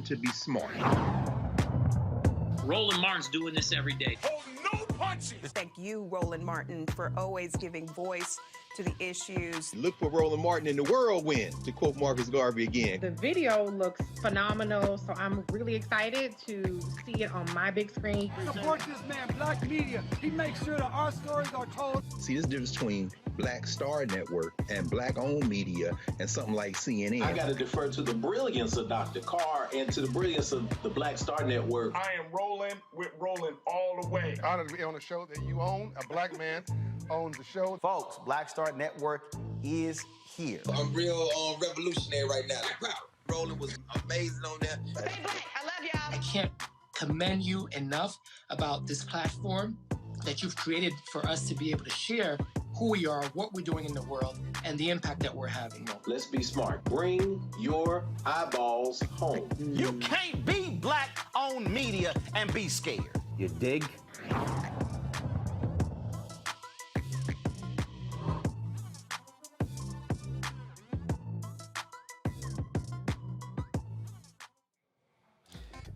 To be smart. Roland Martin's doing this every day. Oh, no punches! Thank you, Roland Martin, for always giving voice to the issues. Look for Roland Martin in the whirlwind, to quote Marcus Garvey again. The video looks phenomenal, so I'm really excited to see it on my big screen. Support this man, Black Media. He makes sure that our stories are told. See, there's a difference between Black Star Network and Black-owned media and something like CNN. I got to defer to the brilliance of Dr. Carr and to the brilliance of the Black Star Network. I am rolling with Roland all the way. Honored to be on a show that you own. A black man owns the show. Folks, Black Star Network is here. I'm real revolutionary right now. Roland was amazing on that. Stay black. I love y'all. I can't commend you enough about this platform that you've created for us to be able to share who we are, what we're doing in the world, and the impact that we're having. Let's be smart. Bring your eyeballs home. You can't be Black-owned media and be scared. You dig?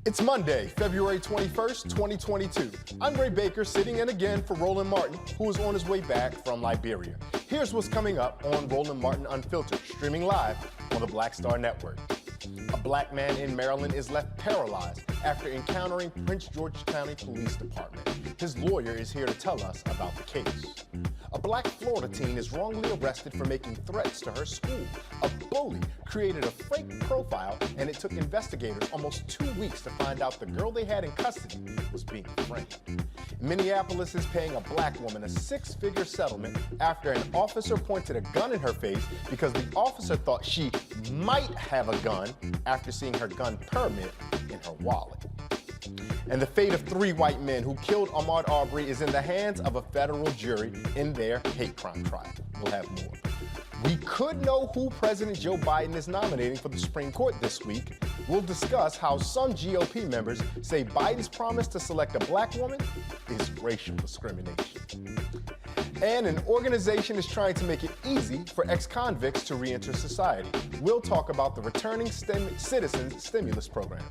It's Monday, February 21st, 2022. I'm Ray Baker, sitting in again for Roland Martin, who is on his way back from Liberia. Here's what's coming up on Roland Martin Unfiltered, streaming live on the Black Star Network. A black man in Maryland is left paralyzed after encountering Prince George's County Police Department. His lawyer is here to tell us about the case. A black Florida teen is wrongly arrested for making threats to her school. A bully created a fake profile, and it took investigators almost 2 weeks to find out the girl they had in custody was being framed. Minneapolis is paying a black woman a six-figure settlement after an officer pointed a gun in her face because the officer thought she might have a gun after seeing her gun permit in her wallet. And the fate of 3 white men who killed Ahmaud Arbery is in the hands of a federal jury in their hate crime trial. We'll have more. We could know who President Joe Biden is nominating for the Supreme Court this week. We'll discuss how some GOP members say Biden's promise to select a black woman is racial discrimination. And an organization is trying to make it easy for ex-convicts to re-enter society. We'll talk about the Returning Citizens Stimulus Program.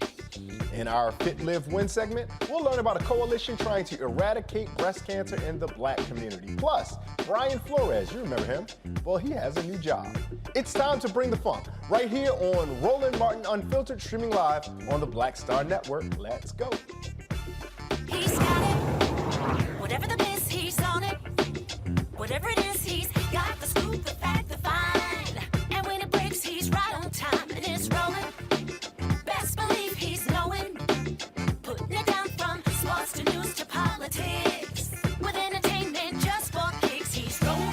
In our Fit, Live, Win segment, we'll learn about a coalition trying to eradicate breast cancer in the Black community. Plus, Brian Flores, you remember him? Well, he has a new job. It's time to bring the funk right here on Roland Martin Unfiltered, streaming live on the Black Star Network. Let's go. He's got it. Whatever the miss, he's on it. Whatever it is, he's got the scoop, the fact, the find. And when it breaks, he's right on time and it's rolling. Best believe he's knowing. Putting it down from sports to news to politics. With entertainment just for kicks, he's rolling.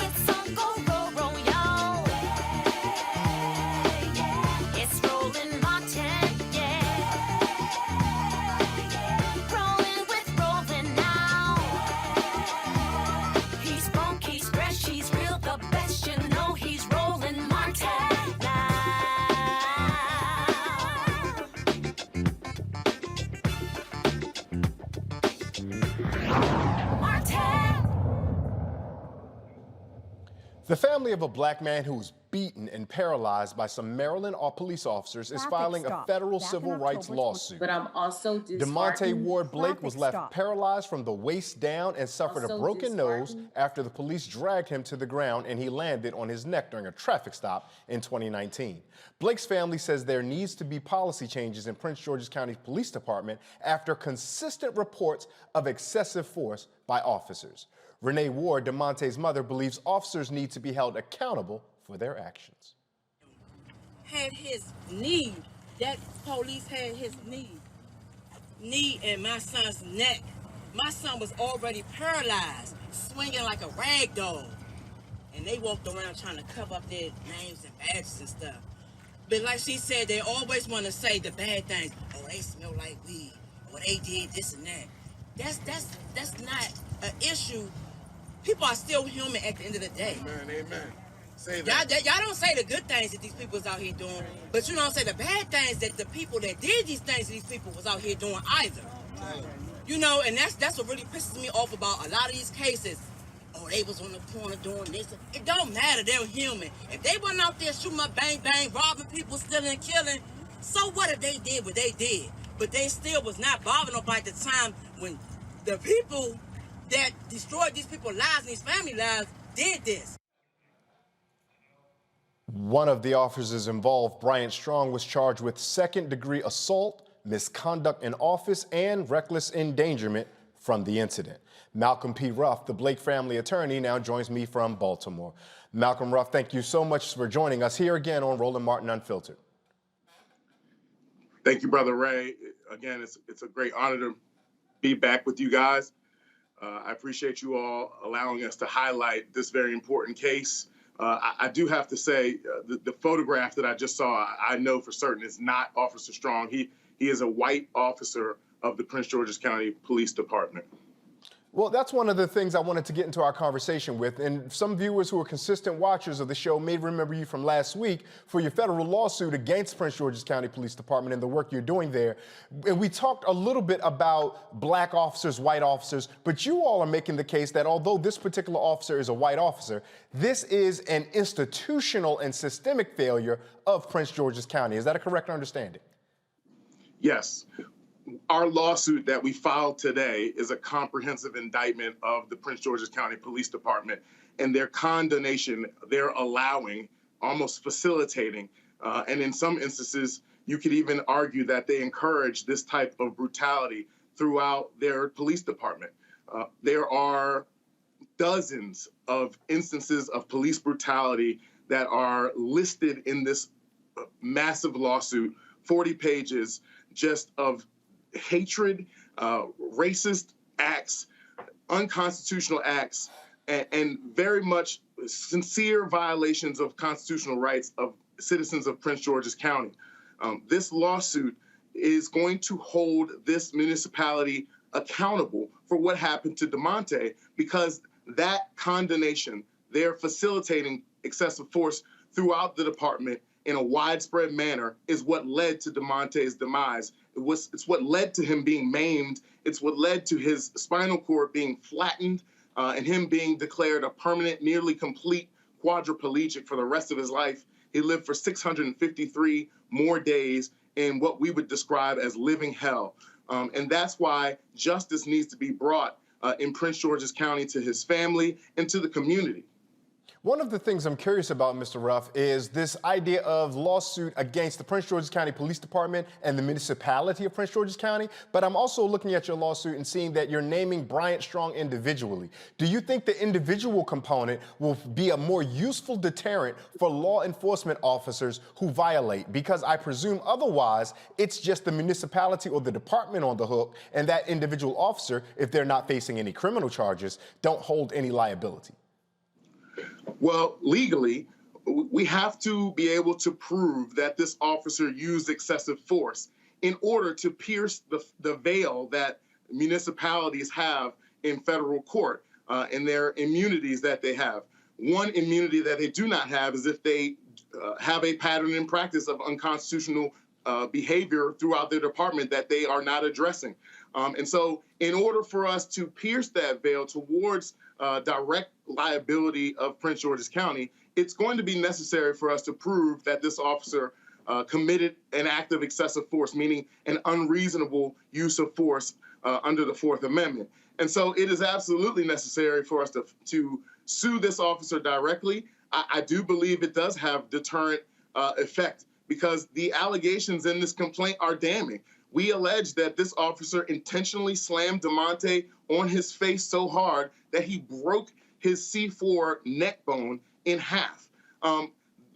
It's on go, roll, roll, y'all. It's Roland Martin, yeah. Rolling with Roland now. He's funk, he's fresh, he's real, the best, you know he's Roland Martin now. The family of a Black man who was beaten and paralyzed by some Maryland police officers is filing a federal civil rights lawsuit. But I'm also DeMonte Ward Blake was left paralyzed from the waist down and suffered a broken nose after the police dragged him to the ground and he landed on his neck during a traffic stop in 2019. Blake's family says there needs to be policy changes in Prince George's County Police Department after consistent reports of excessive force by officers. Renee Ward, DeMonte's mother, believes officers need to be held accountable for their actions. Had his knee, that police had his knee in my son's neck. My son was already paralyzed, swinging like a rag doll. And they walked around trying to cover up their names and badges and stuff. But like she said, they always want to say the bad things. Oh, they smell like weed. Or they did this and that. That's not an issue. People are still human at the end of the day. Amen. Say that. Y'all don't say the good things that these people is out here doing, but you don't say the bad things that the people that did these things to these people was out here doing either. You know, and that's what really pisses me off about a lot of these cases. Oh, they was on the corner doing this. It don't matter. They're human. If they wasn't out there shooting up, bang, bang, robbing people, stealing and killing, so what if they did what they did? But they still was not bothering nobody at the time when the people that destroyed these people's lives and these family lives did this. One of the officers involved, Bryant Strong, was charged with second-degree assault, misconduct in office, and reckless endangerment from the incident. Malcolm P. Ruff, the Blake family attorney, now joins me from Baltimore. Malcolm Ruff, thank you so much for joining us here again on Roland Martin Unfiltered. Thank you, Brother Ray. Again, it's a great honor to be back with you guys. I appreciate you all allowing us to highlight this very important case. I do have to say the photograph that I just saw, I know for certain is not Officer Strong. He is a white officer of the Prince George's County Police Department. Well, that's one of the things I wanted to get into our conversation with. And some viewers who are consistent watchers of the show may remember you from last week for your federal lawsuit against Prince George's County Police Department and the work you're doing there. And we talked a little bit about black officers, white officers, but you all are making the case that although this particular officer is a white officer, this is an institutional and systemic failure of Prince George's County. Is that a correct understanding? Yes. Our lawsuit that we filed today is a comprehensive indictment of the Prince George's County Police Department and their condonation, they're allowing, almost facilitating, and in some instances, you could even argue that they encourage this type of brutality throughout their police department. There are dozens of instances of police brutality that are listed in this massive lawsuit, 40 pages just of hatred, racist acts, unconstitutional acts, and very much sincere violations of constitutional rights of citizens of Prince George's County. This lawsuit is going to hold this municipality accountable for what happened to DeMonte, because that condemnation, they're facilitating excessive force throughout the department in a widespread manner, is what led to DeMonte's demise. It's what led to him being maimed. It's what led to his spinal cord being flattened and him being declared a permanent, nearly complete quadriplegic for the rest of his life. He lived for 653 more days in what we would describe as living hell. And that's why justice needs to be brought in Prince George's County to his family and to the community. One of the things I'm curious about, Mr. Ruff, is this idea of lawsuit against the Prince George's County Police Department and the municipality of Prince George's County. But I'm also looking at your lawsuit and seeing that you're naming Bryant Strong individually. Do you think the individual component will be a more useful deterrent for law enforcement officers who violate? Because I presume otherwise it's just the municipality or the department on the hook, and that individual officer, if they're not facing any criminal charges, don't hold any liability. Well, legally, we have to be able to prove that this officer used excessive force in order to pierce the veil that municipalities have in federal court and their immunities that they have. One immunity that they do not have is if they have a pattern and practice of unconstitutional behavior throughout their department that they are not addressing. And so in order for us to pierce that veil towards direct liability of Prince George's County, it's going to be necessary for us to prove that this officer committed an act of excessive force, meaning an unreasonable use of force under the Fourth Amendment. And so it is absolutely necessary for us to sue this officer directly. I do believe it does have deterrent effect because the allegations in this complaint are damning. We allege that this officer intentionally slammed DeMonte on his face so hard that he broke his C4 neck bone in half.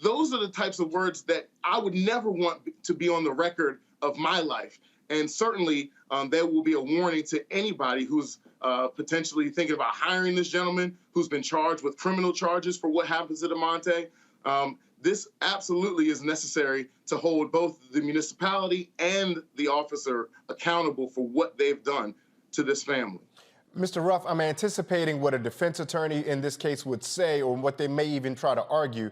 Those are the types of words that I would never want to be on the record of my life. And certainly there will be a warning to anybody who's potentially thinking about hiring this gentleman, who's been charged with criminal charges for what happens to DeMonte. This absolutely is necessary to hold both the municipality and the officer accountable for what they've done to this family. Mr. Ruff, I'm anticipating what a defense attorney in this case would say or what they may even try to argue.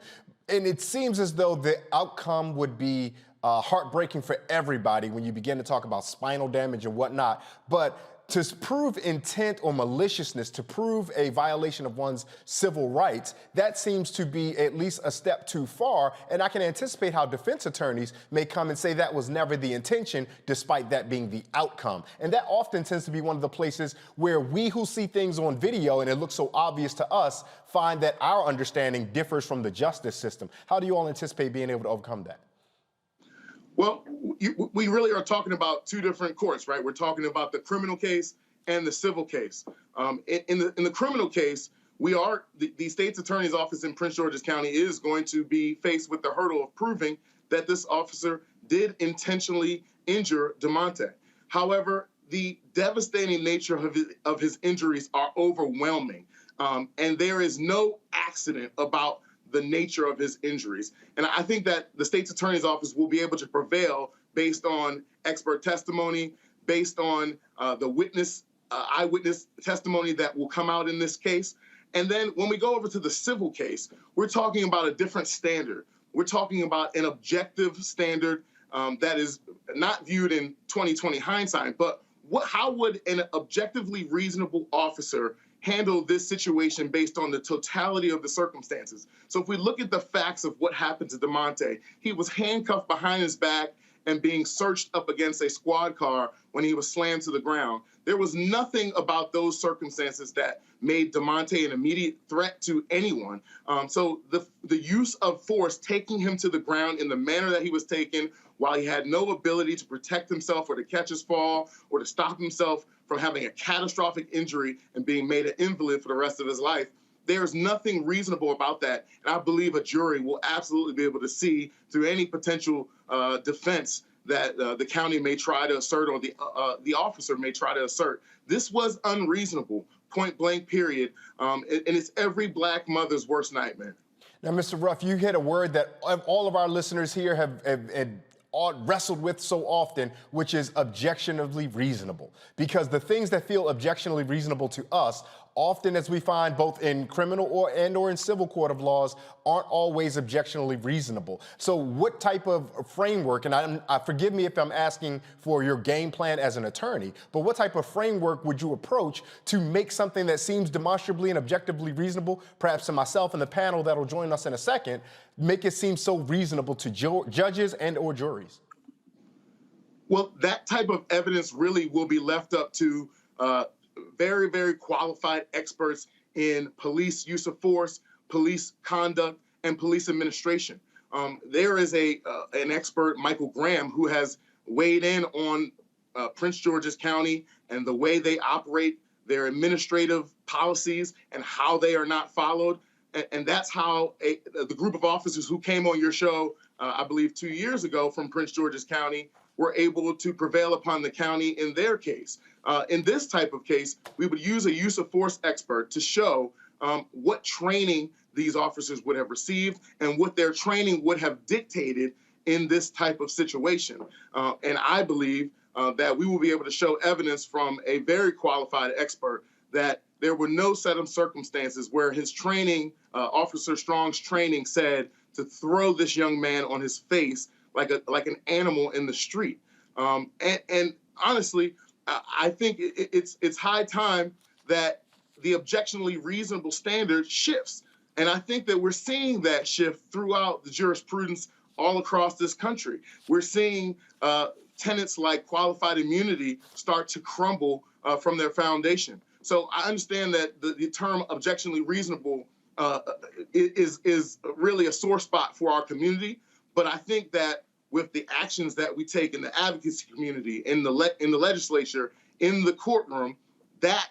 And it seems as though the outcome would be heartbreaking for everybody when you begin to talk about spinal damage and whatnot. But to prove intent or maliciousness, to prove a violation of one's civil rights, that seems to be at least a step too far. And I can anticipate how defense attorneys may come and say that was never the intention, despite that being the outcome. And that often tends to be one of the places where we who see things on video and it looks so obvious to us find that our understanding differs from the justice system. How do you all anticipate being able to overcome that? Well, we really are talking about two different courts, right? We're talking about the criminal case and the civil case. In the criminal case, the state's attorney's office in Prince George's County is going to be faced with the hurdle of proving that this officer did intentionally injure DeMonte. However, the devastating nature of his injuries are overwhelming, and there is no accident about the nature of his injuries. And I think that the state's attorney's office will be able to prevail based on expert testimony, based on the eyewitness testimony that will come out in this case. And then when we go over to the civil case, we're talking about a different standard. We're talking about an objective standard that is not viewed in 20/20 hindsight, but how would an objectively reasonable officer handle this situation based on the totality of the circumstances? So if we look at the facts of what happened to DeMonte, he was handcuffed behind his back and being searched up against a squad car when he was slammed to the ground. There was nothing about those circumstances that made DeMonte an immediate threat to anyone. So the use of force, taking him to the ground in the manner that he was taken, while he had no ability to protect himself or to catch his fall or to stop himself from having a catastrophic injury and being made an invalid for the rest of his life, there's nothing reasonable about that. And I believe a jury will absolutely be able to see through any potential defense that the county may try to assert or the officer may try to assert. This was unreasonable, point blank, period. And it's every Black mother's worst nightmare. Now, Mr. Ruff, you hit a word that all of our listeners here have wrestled with so often, which is objectionably reasonable. Because the things that feel objectionably reasonable to us, often as we find both in criminal or in civil court of laws, aren't always objectionably reasonable. So what type of framework, and I forgive me if I'm asking for your game plan as an attorney, but what type of framework would you approach to make something that seems demonstrably and objectively reasonable, perhaps to myself and the panel that'll join us in a second, make it seem so reasonable to judges and or juries? Well, that type of evidence really will be left up to very, very qualified experts in police use of force, police conduct, and police administration. There is an expert, Michael Graham, who has weighed in on Prince George's County and the way they operate, their administrative policies, and how they are not followed. And that's how the group of officers who came on your show, I believe 2 years ago from Prince George's County, were able to prevail upon the county in their case. In this type of case, we would use a use of force expert to show what training these officers would have received and what their training would have dictated in this type of situation. And I believe that we will be able to show evidence from a very qualified expert that there were no set of circumstances where his training, Officer Strong's training, said to throw this young man on his face like an animal in the street. And honestly, I think it's high time that the objectionably reasonable standard shifts. And I think that we're seeing that shift throughout the jurisprudence all across this country. We're seeing tenets like qualified immunity start to crumble from their foundation. So I understand that the term objectionably reasonable is really a sore spot for our community. But I think that with the actions that we take in the advocacy community, in the legislature, in the courtroom, that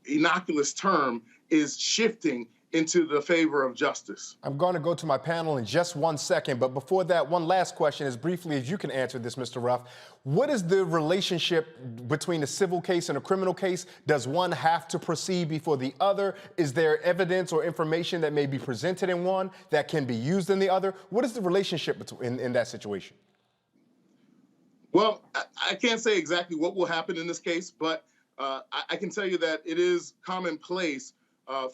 innocuous term is shifting into the favor of justice. I'm going to go to my panel in just 1 second, but before that, one last question, as briefly as you can answer this, Mr. Ruff. What is the relationship between a civil case and a criminal case? Does one have to proceed before the other? Is there evidence or information that may be presented in one that can be used in the other? What is the relationship in that situation? Well, I can't say exactly what will happen in this case, but I can tell you that it is commonplace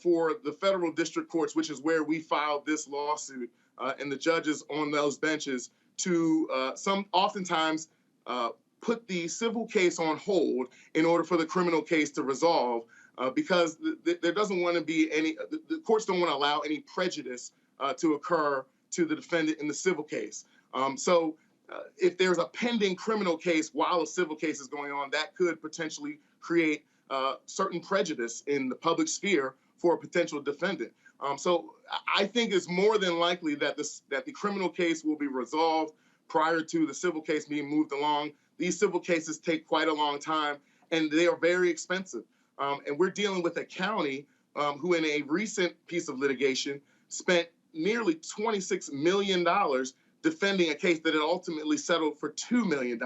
for the federal district courts, which is where we filed this lawsuit, and the judges on those benches to oftentimes put the civil case on hold in order for the criminal case to resolve, because there doesn't want to be the courts don't want to allow any prejudice to occur to the defendant in the civil case. So if there's a pending criminal case while a civil case is going on, that could potentially create certain prejudice in the public sphere for a potential defendant. So I think it's more than likely that the criminal case will be resolved prior to the civil case being moved along. These civil cases take quite a long time, and they are very expensive. And we're dealing with a county who, in a recent piece of litigation, spent nearly $26 million defending a case that had ultimately settled for $2 million.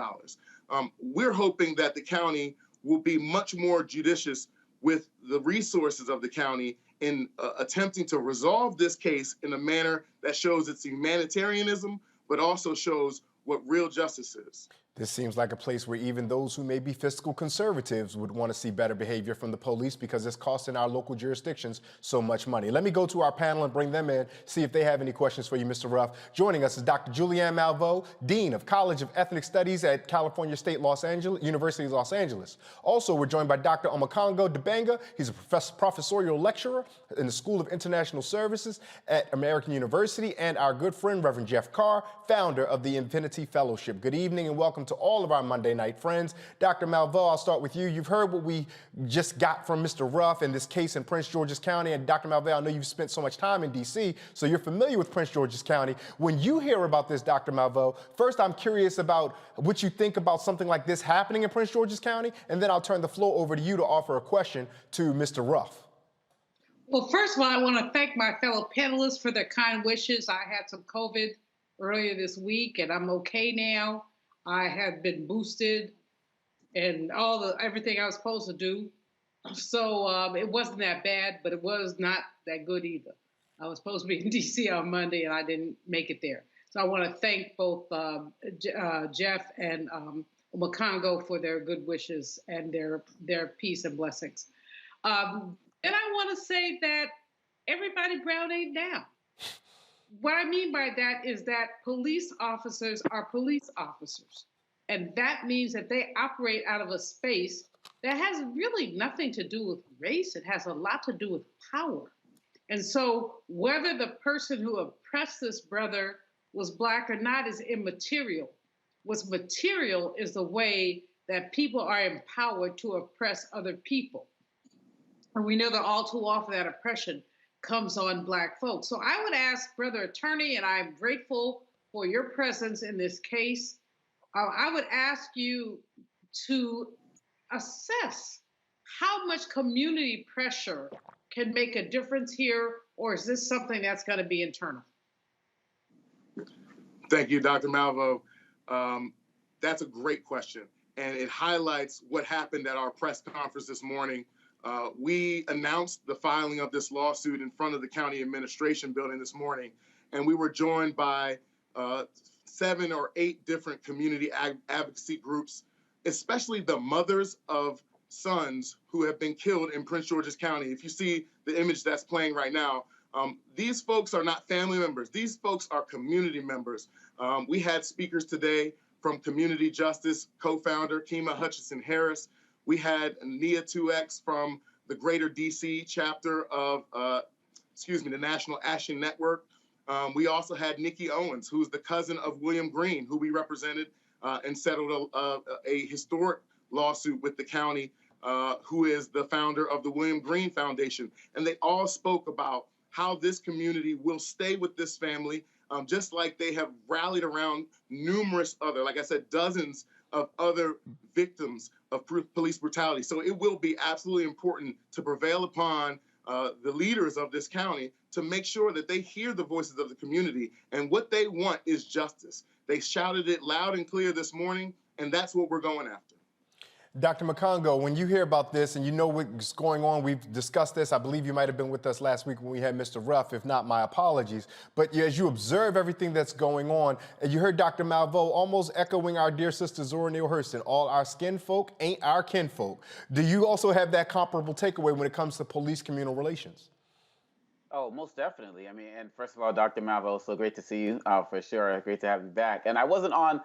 We're hoping that the county will be much more judicious with the resources of the county in attempting to resolve this case in a manner that shows its humanitarianism, but also shows what real justice is. This seems like a place where even those who may be fiscal conservatives would want to see better behavior from the police because it's costing our local jurisdictions so much money. Let me go to our panel and bring them in, see if they have any questions for you, Mr. Ruff. Joining us is Dr. Julianne Malveaux, Dean of College of Ethnic Studies at California State University of Los Angeles. Also, we're joined by Dr. Omokongo Dibanga. He's a professorial lecturer in the School of International Services at American University, and our good friend, Reverend Jeff Carr, founder of the Infinity Fellowship. Good evening and welcome to all of our Monday night friends. Dr. Malveaux, I'll start with you. You've heard what we just got from Mr. Ruff in this case in Prince George's County. And Dr. Malveaux, I know you've spent so much time in D.C., so you're familiar with Prince George's County. When you hear about this, Dr. Malveaux, first I'm curious about what you think about something like this happening in Prince George's County, and then I'll turn the floor over to you to offer a question to Mr. Ruff. Well, first of all, I want to thank my fellow panelists for their kind wishes. I had some COVID earlier this week, and I'm okay now. I have been boosted and everything I was supposed to do. So it wasn't that bad, but it was not that good either. I was supposed to be in D.C. on Monday, and I didn't make it there. So I want to thank both Jeff and Makongo for their good wishes and their peace and blessings. And I want to say that everybody Brown ain't down. What I mean by that is that police officers are police officers. And that means that they operate out of a space that has really nothing to do with race. It has a lot to do with power. And so whether the person who oppressed this brother was Black or not is immaterial. What's material is the way that people are empowered to oppress other people. And we know that all too often that oppression comes on Black folks. So I would ask, Brother Attorney, and I'm grateful for your presence in this case, I would ask you to assess how much community pressure can make a difference here, or is this something that's going to be internal? Thank you, Dr. Malveaux. That's a great question, and it highlights what happened at our press conference this morning. We announced the filing of this lawsuit in front of the county administration building this morning, and we were joined by 7 or 8 different community advocacy groups, especially the mothers of sons who have been killed in Prince George's County. If you see the image that's playing right now, these folks are not family members. These folks are community members. We had speakers today from Community Justice co-founder Kima Hutchinson Harris. We had Nia 2X from the Greater DC chapter of, the National Action Network. We also had Nikki Owens, who's the cousin of William Green, who we represented and settled a historic lawsuit with the county, who is the founder of the William Green Foundation. And they all spoke about how this community will stay with this family, just like they have rallied around numerous other, like I said, dozens of other victims of police brutality. So it will be absolutely important to prevail upon the leaders of this county to make sure that they hear the voices of the community. And what they want is justice. They shouted it loud and clear this morning, and that's what we're going after. Dr. Makongo, when you hear about this and you know what's going on, we've discussed this. I believe you might have been with us last week when we had Mr. Ruff. If not, my apologies. But as you observe everything that's going on, and you heard Dr. Malveaux almost echoing our dear sister Zora Neale Hurston, all our skin folk ain't our kinfolk. Do you also have that comparable takeaway when it comes to police communal relations? Oh, most definitely. I mean, and first of all, Dr. Malveaux, so great to see you for sure. Great to have you back. And I wasn't on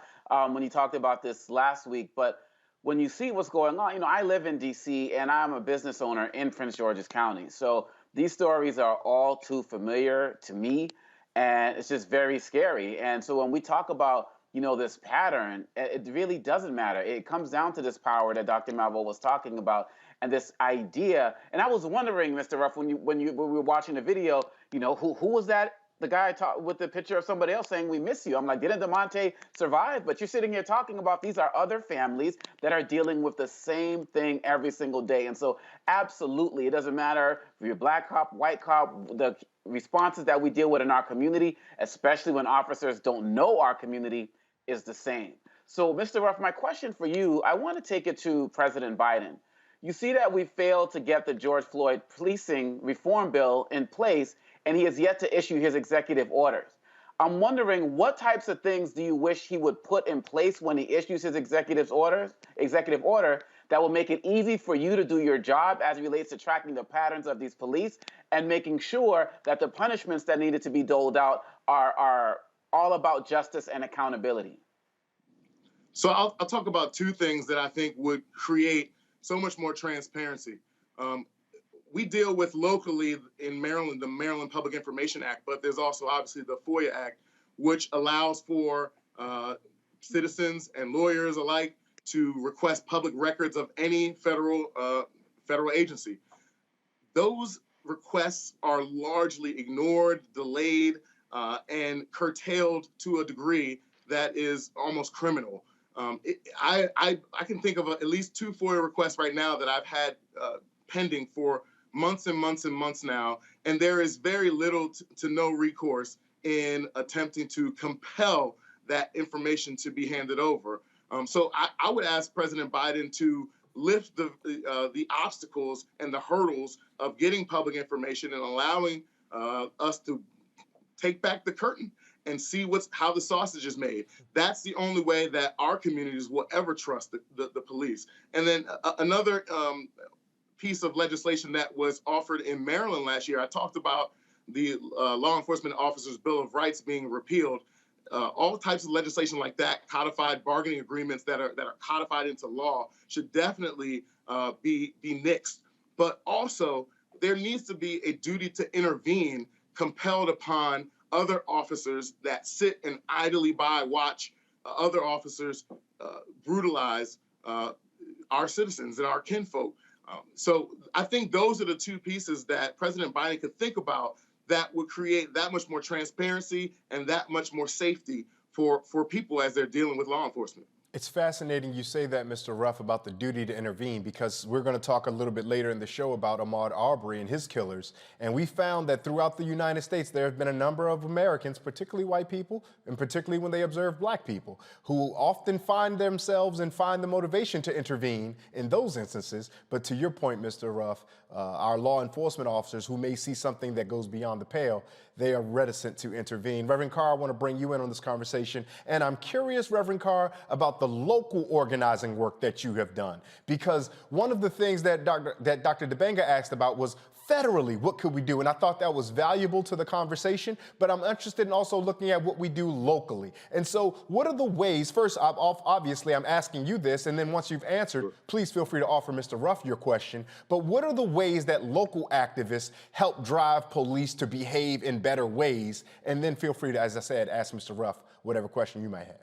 when you talked about this last week, but when you see what's going on, I live in D.C. and I'm a business owner in Prince George's County. So these stories are all too familiar to me, and it's just very scary. And so when we talk about, this pattern, it really doesn't matter. It comes down to this power that Dr. Malveaux was talking about and this idea. And I was wondering, Mr. Ruff, when we were watching the video, who was that? The guy with the picture of somebody else saying, "We miss you." I'm like, didn't DeMonte survive? But you're sitting here talking about these are other families that are dealing with the same thing every single day. And so absolutely, it doesn't matter if you're black cop, white cop, the responses that we deal with in our community, especially when officers don't know our community, is the same. So Mr. Ruff, my question for you, I want to take it to President Biden. You see that we failed to get the George Floyd policing reform bill in place, and he has yet to issue his executive orders. I'm wondering, what types of things do you wish he would put in place when he issues his executive order that will make it easy for you to do your job as it relates to tracking the patterns of these police and making sure that the punishments that needed to be doled out are all about justice and accountability? So I'll talk about 2 things that I think would create so much more transparency. We deal with locally in Maryland, the Maryland Public Information Act, but there's also obviously the FOIA Act, which allows for citizens and lawyers alike to request public records of any federal agency. Those requests are largely ignored, delayed, and curtailed to a degree that is almost criminal. I can think of at least 2 FOIA requests right now that I've had pending for months and months and months now, and there is very little to no recourse in attempting to compel that information to be handed over. So I would ask President Biden to lift the obstacles and the hurdles of getting public information and allowing us to take back the curtain and see how the sausage is made. That's the only way that our communities will ever trust the police. And then another piece of legislation that was offered in Maryland last year, I talked about the Law Enforcement Officers' Bill of Rights being repealed. All types of legislation like that, codified bargaining agreements that are codified into law, should definitely be nixed. But also, there needs to be a duty to intervene compelled upon other officers that sit and idly watch other officers brutalize our citizens and our kinfolk. So I think those are the two pieces that President Biden could think about that would create that much more transparency and that much more safety for people as they're dealing with law enforcement. It's fascinating you say that, Mr. Ruff, about the duty to intervene, because we're going to talk a little bit later in the show about Ahmaud Arbery and his killers. And we found that throughout the United States, there have been a number of Americans, particularly white people, and particularly when they observe black people, who often find themselves and find the motivation to intervene in those instances. But to your point, Mr. Ruff, our law enforcement officers who may see something that goes beyond the pale, they are reticent to intervene. Reverend Carr, I want to bring you in on this conversation. And I'm curious, Reverend Carr, about the local organizing work that you have done. Because one of the things that Dr. Dibanga asked about was federally, what could we do? And I thought that was valuable to the conversation, but I'm interested in also looking at what we do locally. And so what are the ways, first, obviously I'm asking you this, and then once you've answered, please feel free to offer Mr. Ruff your question, but what are the ways that local activists help drive police to behave in better ways? And then feel free to, as I said, ask Mr. Ruff whatever question you might have.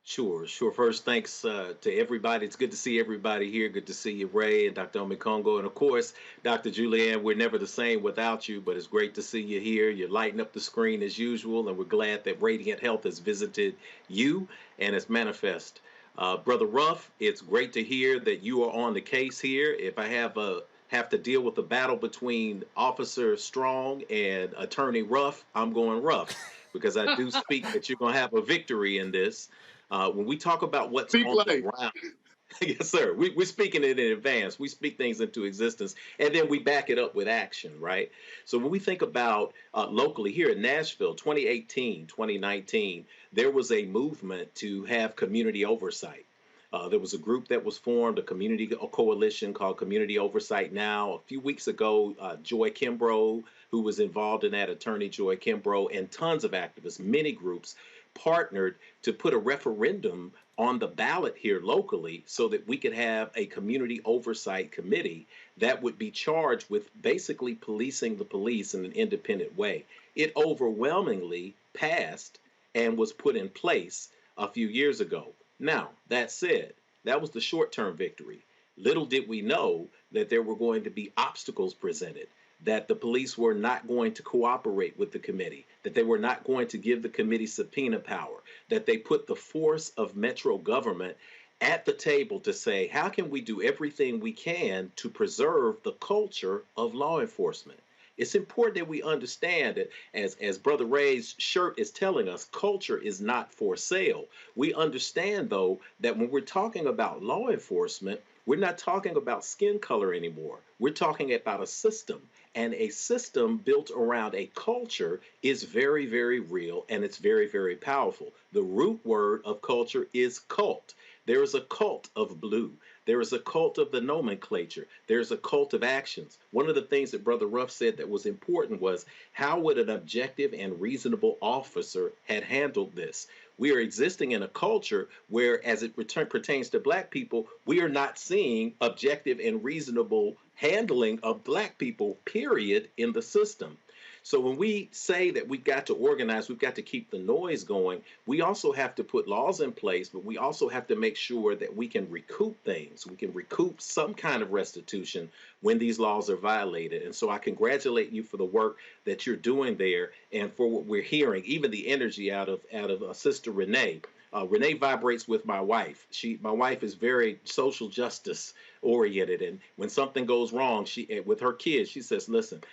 Sure. First, thanks to everybody. It's good to see everybody here. Good to see you, Ray and Dr. Omekongo. And of course, Dr. Julianne, we're never the same without you, but it's great to see you here. You're lighting up the screen as usual, and we're glad that Radiant Health has visited you and it's manifest. Brother Ruff, it's great to hear that you are on the case here. If I have to deal with the battle between Officer Strong and Attorney Ruff, I'm going Ruff, because I do speak that you're going to have a victory in this. When we talk about what's on the ground, yes, sir, we're speaking it in advance. We speak things into existence, and then we back it up with action, right? So when we think about locally here in Nashville, 2018, 2019, there was a movement to have community oversight. There was a group that was formed, a coalition called Community Oversight Now. A few weeks ago, Joy Kimbrough, who was involved in that, Attorney Joy Kimbrough, and tons of activists, many groups, partnered to put a referendum on the ballot here locally so that we could have a community oversight committee that would be charged with basically policing the police in an independent way. It overwhelmingly passed and was put in place a few years ago. Now, that said, that was the short-term victory. Little did we know that there were going to be obstacles presented, that the police were not going to cooperate with the committee, that they were not going to give the committee subpoena power, that they put the force of Metro government at the table to say, how can we do everything we can to preserve the culture of law enforcement? It's important that we understand that, as Brother Ray's shirt is telling us, culture is not for sale. We understand, though, that when we're talking about law enforcement, we're not talking about skin color anymore. We're talking about a system. And a system built around a culture is very, very real, and it's very, very powerful. The root word of culture is cult. There is a cult of blue. There is a cult of the nomenclature. There's a cult of actions. One of the things that Brother Ruff said that was important was, how would an objective and reasonable officer had handled this? We are existing in a culture where, as it pertains to black people, we are not seeing objective and reasonable handling of black people, period, in the system. So when we say that we've got to organize, we've got to keep the noise going, we also have to put laws in place, but we also have to make sure that we can recoup things. We can recoup some kind of restitution when these laws are violated. And so I congratulate you for the work that you're doing there and for what we're hearing, even the energy out of Sister Renee. Renee vibrates with my wife. My wife is very social justice oriented, and when something goes wrong, with her kids, she says, listen,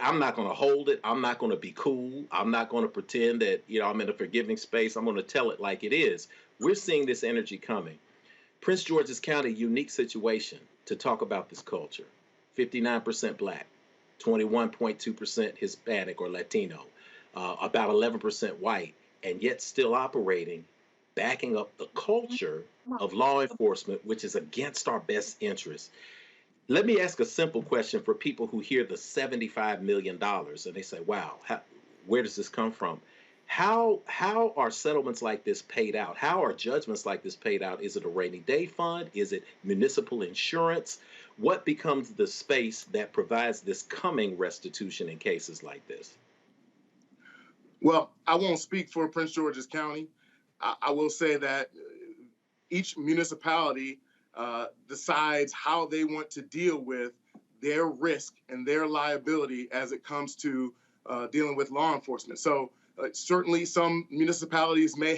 I'm not going to hold it. I'm not going to be cool. I'm not going to pretend that, I'm in a forgiving space. I'm going to tell it like it is. We're seeing this energy coming. Prince George's County, unique situation to talk about this culture. 59% black, 21.2% Hispanic or Latino. about 11% white, and yet still operating, backing up the culture of law enforcement, which is against our best interests. Let me ask a simple question for people who hear the $75 million and they say, wow, where does this come from? How are settlements like this paid out? How are judgments like this paid out? Is it a rainy day fund? Is it municipal insurance? What becomes the space that provides this coming restitution in cases like this? Well, I won't speak for Prince George's County. I will say that each municipality decides how they want to deal with their risk and their liability as it comes to dealing with law enforcement. So certainly some municipalities may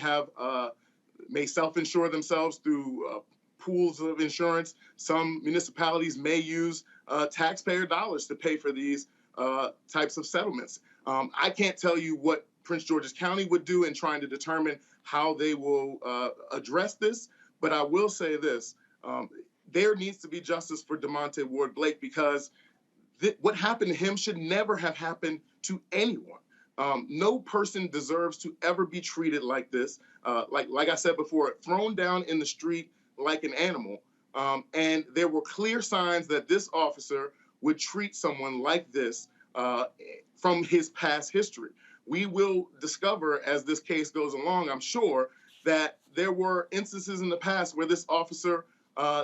self-insure themselves through pools of insurance. Some municipalities may use taxpayer dollars to pay for these types of settlements. I can't tell you what Prince George's County would do in trying to determine how they will address this, but I will say this. There needs to be justice for DeMonte Ward Blake, because what happened to him should never have happened to anyone. No person deserves to ever be treated like this. Like I said before, thrown down in the street like an animal. And there were clear signs that this officer would treat someone like this from his past history. We will discover as this case goes along, I'm sure, that there were instances in the past where this officer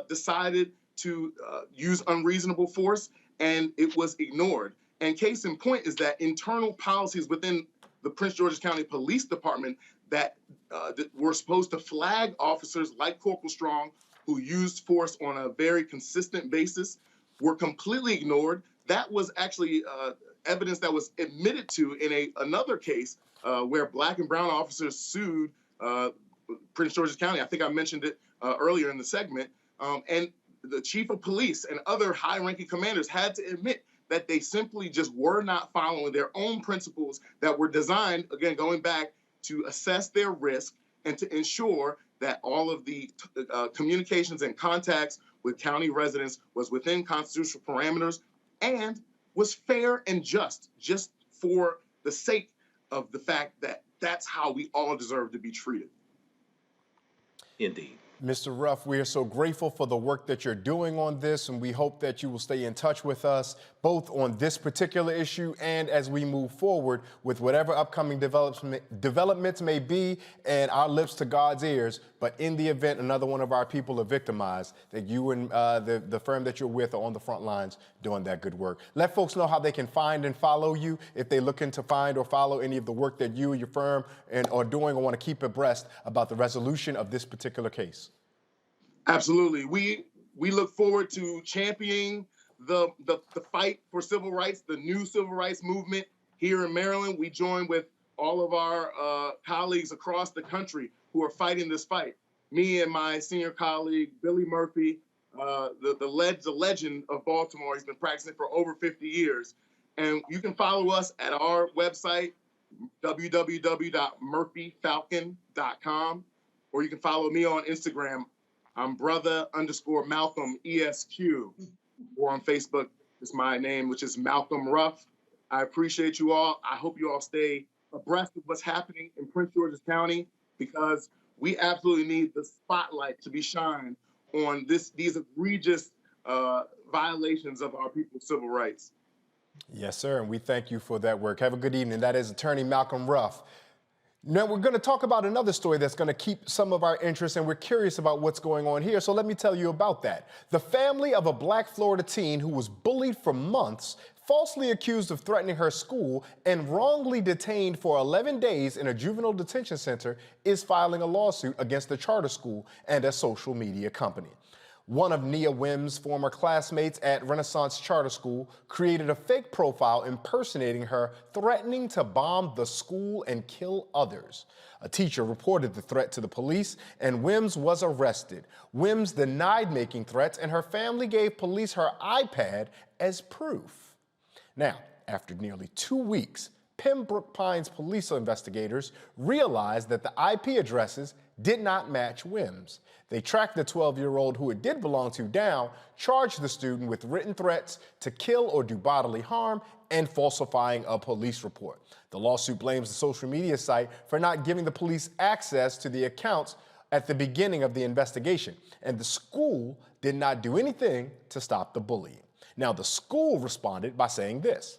decided to use unreasonable force and it was ignored. And case in point is that internal policies within the Prince George's County Police Department that were supposed to flag officers like Corporal Strong who used force on a very consistent basis were completely ignored. That was actually evidence that was admitted to in another case where Black and brown officers sued Prince George's County. I think I mentioned it earlier in the segment. And the chief of police and other high-ranking commanders had to admit that they simply just were not following their own principles that were designed, again, going back to assess their risk and to ensure that all of the communications and contacts with county residents was within constitutional parameters and was fair and just for the sake of the fact that that's how we all deserve to be treated. Indeed. Mr. Ruff, we are so grateful for the work that you're doing on this, and we hope that you will stay in touch with us, both on this particular issue and as we move forward with whatever upcoming developments may be, and our lips to God's ears. But in the event another one of our people are victimized, that you and the firm that you're with are on the front lines doing that good work. Let folks know how they can find and follow you if they're looking to find or follow any of the work that you and your firm are doing or want to keep abreast about the resolution of this particular case. Absolutely. We look forward to championing the fight for civil rights, the new civil rights movement here in Maryland. We join with all of our colleagues across the country who are fighting this fight. Me and my senior colleague, Billy Murphy, the legend of Baltimore. He's been practicing for over 50 years. And you can follow us at our website, www.murphyfalcon.com, or you can follow me on Instagram. I'm brother_Malcolm ESQ, or on Facebook, is my name, which is Malcolm Ruff. I appreciate you all. I hope you all stay abreast of what's happening in Prince George's County, because we absolutely need the spotlight to be shined on these egregious violations of our people's civil rights. Yes, sir, and we thank you for that work. Have a good evening. That is Attorney Malcolm Ruff. Now, we're going to talk about another story that's going to keep some of our interest, and we're curious about what's going on here, so let me tell you about that. The family of a Black Florida teen who was bullied for months, falsely accused of threatening her school, and wrongly detained for 11 days in a juvenile detention center is filing a lawsuit against the charter school and a social media company. One of Nia Wim's former classmates at Renaissance Charter School created a fake profile impersonating her, threatening to bomb the school and kill others. A teacher reported the threat to the police, and Wims was arrested. Wims denied making threats, and her family gave police her iPad as proof. Now, after nearly 2 weeks, Pembroke Pines police investigators realized that the IP addresses did not match whims. They tracked the 12-year-old who it did belong to down, charged the student with written threats to kill or do bodily harm, and falsifying a police report. The lawsuit blames the social media site for not giving the police access to the accounts at the beginning of the investigation, and the school did not do anything to stop the bullying. Now, the school responded by saying this: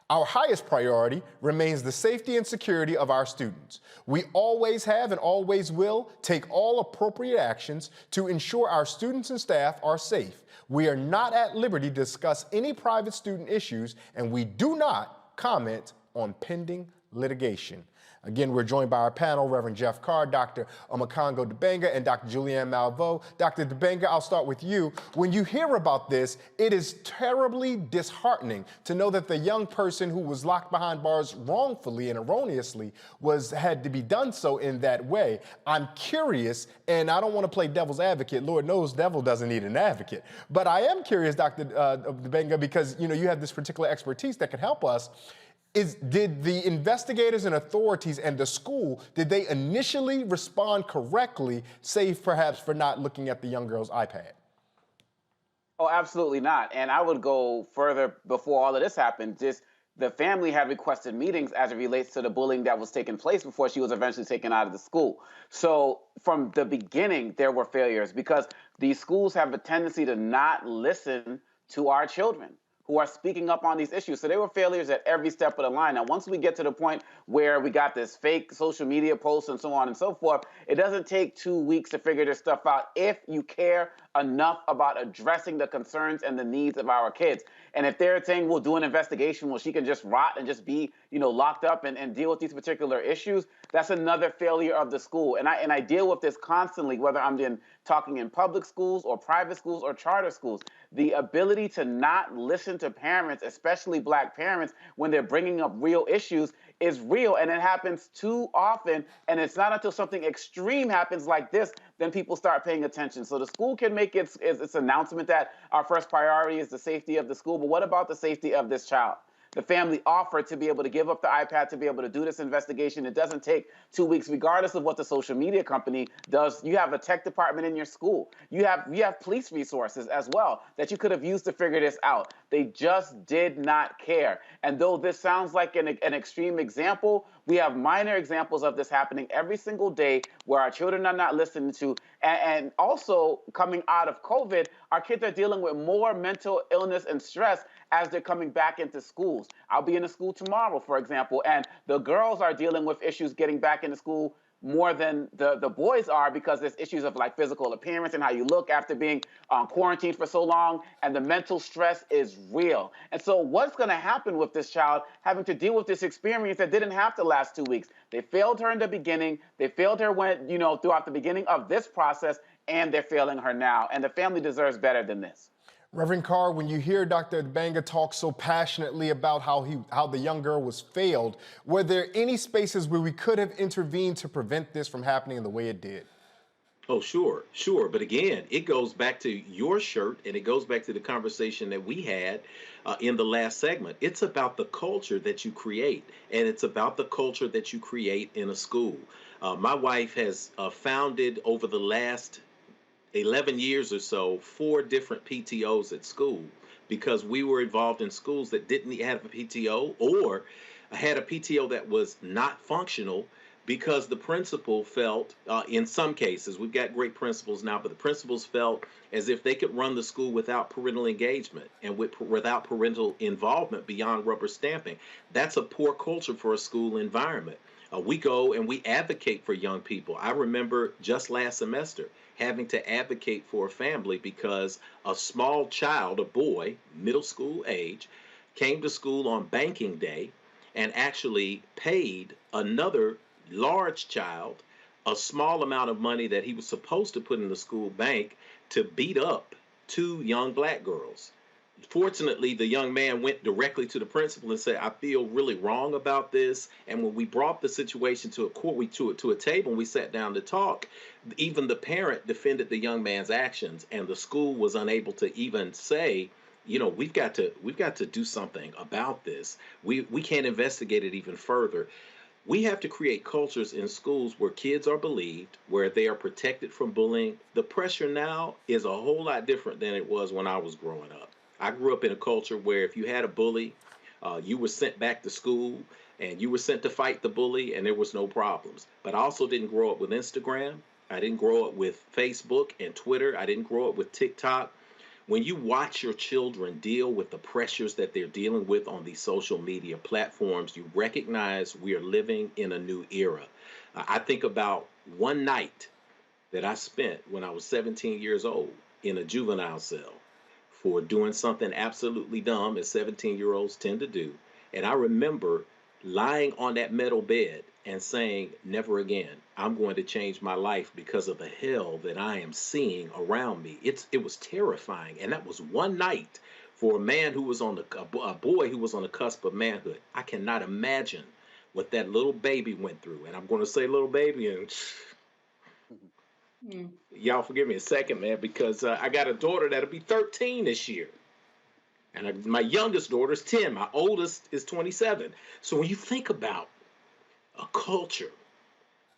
"Our highest priority remains the safety and security of our students. We always have and always will take all appropriate actions to ensure our students and staff are safe. We are not at liberty to discuss any private student issues, and we do not comment on pending litigation." Again, we're joined by our panel, Reverend Jeff Carr, Dr. Omekongo Dibanga, and Dr. Julianne Malveaux. Dr. Dibanga, I'll start with you. When you hear about this, it is terribly disheartening to know that the young person who was locked behind bars wrongfully and erroneously had to be done so in that way. I'm curious, and I don't want to play devil's advocate. Lord knows devil doesn't need an advocate. But I am curious, Dr. Dibanga, because you have this particular expertise that can help us. Did the investigators and authorities and the school, did they initially respond correctly, save perhaps for not looking at the young girl's iPad? Oh, absolutely not. And I would go further before all of this happened. Just the family had requested meetings as it relates to the bullying that was taking place before she was eventually taken out of the school. So from the beginning, there were failures because these schools have a tendency to not listen to our children who are speaking up on these issues. So they were failures at every step of the line. Now, once we get to the point where we got this fake social media posts and so on and so forth, it doesn't take 2 weeks to figure this stuff out if you care enough about addressing the concerns and the needs of our kids. And if they're saying we'll do an investigation, well, she can just rot and just be, locked up and deal with these particular issues, that's another failure of the school. And I deal with this constantly, whether I'm talking in public schools or private schools or charter schools. The ability to not listen to parents, especially Black parents, when they're bringing up real issues is real, and it happens too often. And it's not until something extreme happens like this, then people start paying attention. So the school can make its announcement that our first priority is the safety of the school, but what about the safety of this child? The family offered to be able to give up the iPad to be able to do this investigation. It doesn't take 2 weeks, regardless of what the social media company does. You have a tech department in your school. You have police resources as well that you could have used to figure this out. They just did not care. And though this sounds like an extreme example, we have minor examples of this happening every single day where our children are not listening to. And also, coming out of COVID, our kids are dealing with more mental illness and stress as they're coming back into schools. I'll be in a school tomorrow, for example, and the girls are dealing with issues getting back into school more than the boys are because there's issues of like physical appearance and how you look after being quarantined for so long, and the mental stress is real. And so what's going to happen with this child having to deal with this experience that didn't have to last 2 weeks? They failed her in the beginning. They failed her throughout the beginning of this process, and they're failing her now. And the family deserves better than this. Reverend Carr, when you hear Dr. Dibanga talk so passionately about how the young girl was failed, were there any spaces where we could have intervened to prevent this from happening the way it did? Oh, sure. But again, it goes back to your shirt, and it goes back to the conversation that we had in the last segment. It's about the culture that you create, and it's about the culture that you create in a school. My wife has founded over the last 11 years or so 4 different PTOs at school because we were involved in schools that didn't have a PTO or had a PTO that was not functional because the principal felt, in some cases, we've got great principals now, but the principals felt as if they could run the school without parental engagement and without parental involvement beyond rubber stamping. That's a poor culture for a school environment. We go and we advocate for young people. I remember just last semester having to advocate for a family because a small child, a boy, middle school age, came to school on banking day and actually paid another large child a small amount of money that he was supposed to put in the school bank to beat up 2 young Black girls. Fortunately, the young man went directly to the principal and said, I feel really wrong about this. And when we brought the situation to a court, to a table, and we sat down to talk, even the parent defended the young man's actions, and the school was unable to even say, we've got to do something about this. We can't investigate it even further. We have to create cultures in schools where kids are believed, where they are protected from bullying. The pressure now is a whole lot different than it was when I was growing up. I grew up in a culture where if you had a bully, you were sent back to school and you were sent to fight the bully, and there was no problems. But I also didn't grow up with Instagram. I didn't grow up with Facebook and Twitter. I didn't grow up with TikTok. When you watch your children deal with the pressures that they're dealing with on these social media platforms, you recognize we are living in a new era. I think about one night that I spent when I was 17 years old in a juvenile cell for doing something absolutely dumb, as 17-year-olds tend to do. And I remember lying on that metal bed and saying, never again. I'm going to change my life because of the hell that I am seeing around me. It was terrifying. And that was one night for a man who was on a boy who was on the cusp of manhood. I cannot imagine what that little baby went through. And I'm going to say little baby, and y'all forgive me a second, man, because I got a daughter that'll be 13 this year. And my youngest daughter is 10. My oldest is 27. So when you think about a culture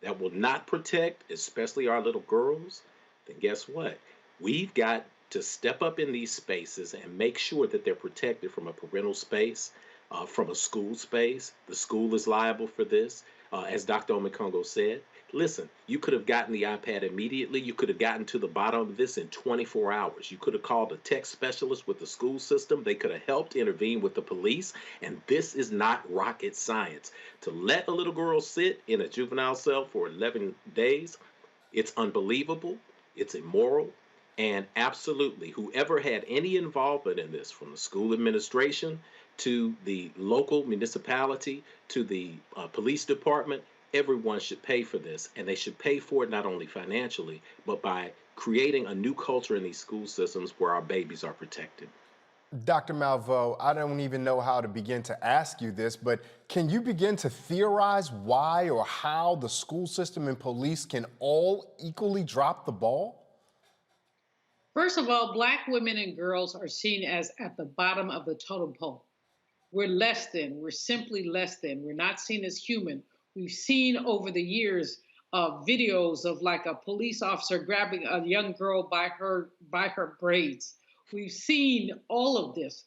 that will not protect, especially our little girls, then guess what? We've got to step up in these spaces and make sure that they're protected from a parental space, from a school space. The school is liable for this. As Dr. Omekongo said, listen, you could have gotten the iPad immediately. You could have gotten to the bottom of this in 24 hours. You could have called a tech specialist with the school system. They could have helped intervene with the police. And this is not rocket science. To let a little girl sit in a juvenile cell for 11 days, it's unbelievable. It's immoral. And absolutely, whoever had any involvement in this, from the school administration to the local municipality to the police department, everyone should pay for this, and they should pay for it not only financially, but by creating a new culture in these school systems where our babies are protected. Dr. Malveaux, I don't even know how to begin to ask you this, but can you begin to theorize why or how the school system and police can all equally drop the ball? First of all, Black women and girls are seen as at the bottom of the totem pole. We're less than. We're simply less than. We're not seen as human. We've seen over the years videos of like a police officer grabbing a young girl by her braids. We've seen all of this.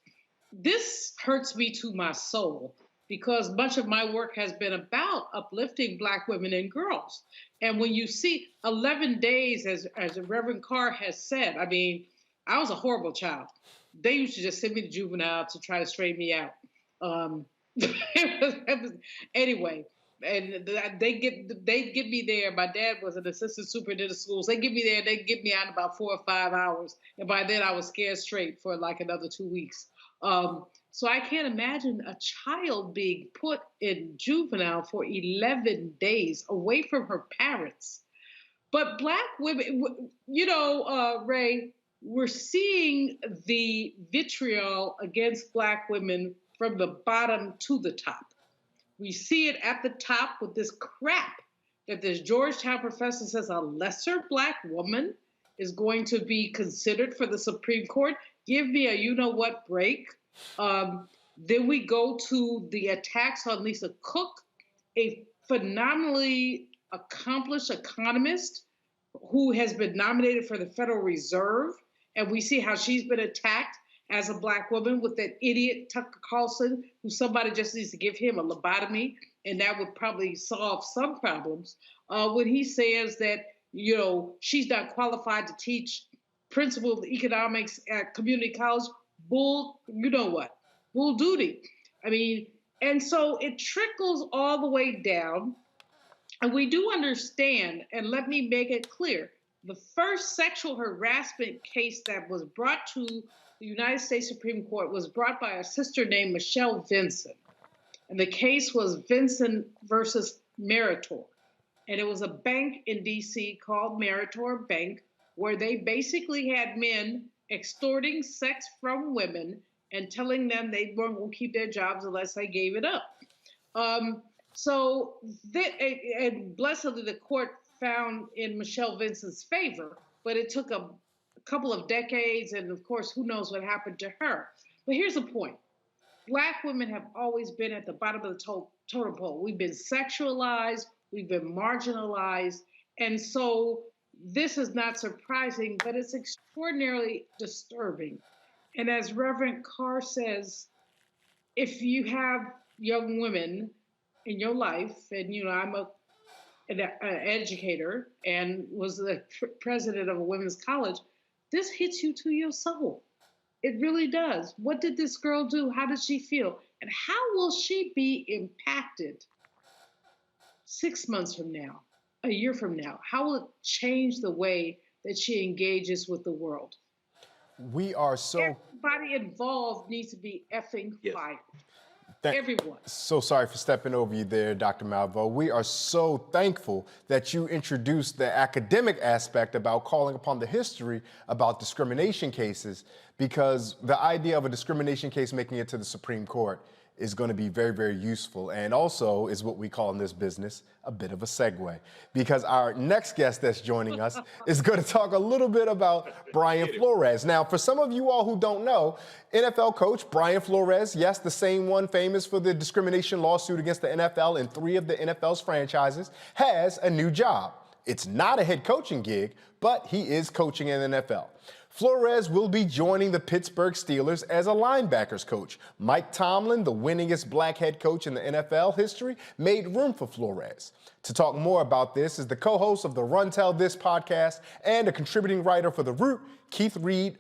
This hurts me to my soul because much of my work has been about uplifting Black women and girls. And when you see 11 days, as Reverend Carr has said, I mean, I was a horrible child. They used to just send me to juvenile to try to straighten me out. Anyway, and they get me there. My dad was an assistant superintendent of schools. They get me there. They get me out in about 4 or 5 hours. And by then I was scared straight for like another 2 weeks. So I can't imagine a child being put in juvenile for 11 days away from her parents. But Black women, you know, Ray, we're seeing the vitriol against Black women from the bottom to the top. We see it at the top with this crap that this Georgetown professor says a lesser Black woman is going to be considered for the Supreme Court. Give me a you-know-what break. Then we go to the attacks on Lisa Cook, a phenomenally accomplished economist who has been nominated for the Federal Reserve. And we see how she's been attacked as a Black woman with that idiot Tucker Carlson, who somebody just needs to give him a lobotomy, and that would probably solve some problems. When he says that, you know, she's not qualified to teach principle of economics at community college, bull, you know what, bull duty. I mean, and so it trickles all the way down. And we do understand, and let me make it clear, the first sexual harassment case that was brought to the United States Supreme Court was brought by a sister named Michelle Vinson. And the case was Vinson versus Meritor. And it was a bank in DC called Meritor Bank, where they basically had men extorting sex from women and telling them they weren't going to keep their jobs unless they gave it up. And blessedly, the court found in Michelle Vinson's favor, but it took a couple of decades, and of course, who knows what happened to her. But here's the point. Black women have always been at the bottom of the totem pole. We've been sexualized, we've been marginalized, and so this is not surprising, but it's extraordinarily disturbing. And as Reverend Carr says, if you have young women in your life, and I'm an educator and was the president of a women's college, this hits you to your soul. It really does. What did this girl do? How did she feel? And how will she be impacted 6 months from now, a year from now? How will it change the way that she engages with the world? We are so... Everybody involved needs to be effing fired. Everyone. So sorry for stepping over you there, Dr. Malveaux. We are so thankful that you introduced the academic aspect about calling upon the history about discrimination cases, because the idea of a discrimination case making it to the Supreme Court is going to be very, very useful, and also is what we call in this business a bit of a segue, because our next guest that's joining us is going to talk a little bit about Brian Flores. Now, for some of you all who don't know, NFL coach Brian Flores, yes, the same one famous for the discrimination lawsuit against the NFL in 3 of the NFL's franchises, has a new job. It's not a head coaching gig, but he is coaching in the NFL. Flores will be joining the Pittsburgh Steelers as a linebackers coach. Mike Tomlin, the winningest black head coach in the NFL history, made room for Flores. To talk more about this is the co-host of the Run Tell This podcast and a contributing writer for The Root, Keith Reed,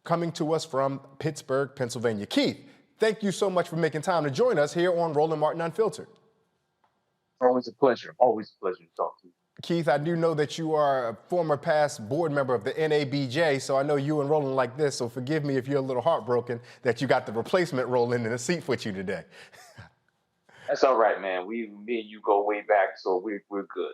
coming to us from Pittsburgh, Pennsylvania. Keith, thank you so much for making time to join us here on Roland Martin Unfiltered. Always a pleasure. Always a pleasure to talk to you. Keith, I do know that you are a former past board member of the NABJ, so I know you and Roland like this, so forgive me if you're a little heartbroken that you got the replacement Roland in the seat with you today. That's all right, man. Me and you go way back, so we're good.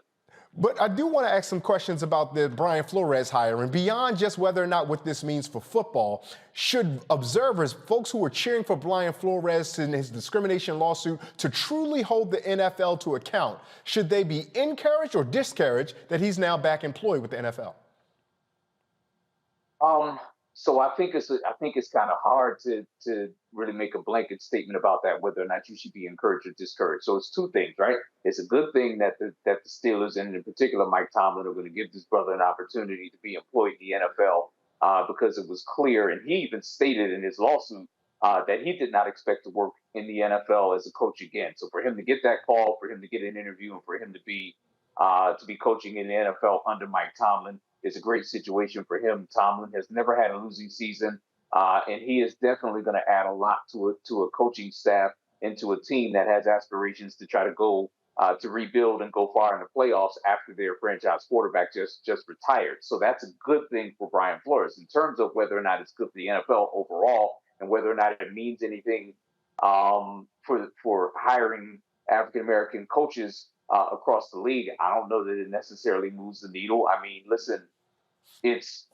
But I do want to ask some questions about the Brian Flores hire, and beyond just whether or not what this means for football, should observers, folks who are cheering for Brian Flores in his discrimination lawsuit to truly hold the NFL to account, should they be encouraged or discouraged that he's now back employed with the NFL? So I think it's kind of hard to really make a blanket statement about that, whether or not you should be encouraged or discouraged. So it's 2 things, right? It's a good thing that the Steelers, and in particular Mike Tomlin, are going to give this brother an opportunity to be employed in the NFL because it was clear, and he even stated in his lawsuit that he did not expect to work in the NFL as a coach again. So for him to get that call, for him to get an interview, and for him to be coaching in the NFL under Mike Tomlin, it's a great situation for him. Tomlin has never had a losing season, and he is definitely going to add a lot to a coaching staff and to a team that has aspirations to try to go to rebuild and go far in the playoffs after their franchise quarterback just retired. So that's a good thing for Brian Flores. In terms of whether or not it's good for the NFL overall and whether or not it means anything for hiring African-American coaches across the league, I don't know that it necessarily moves the needle. I mean, listen, it's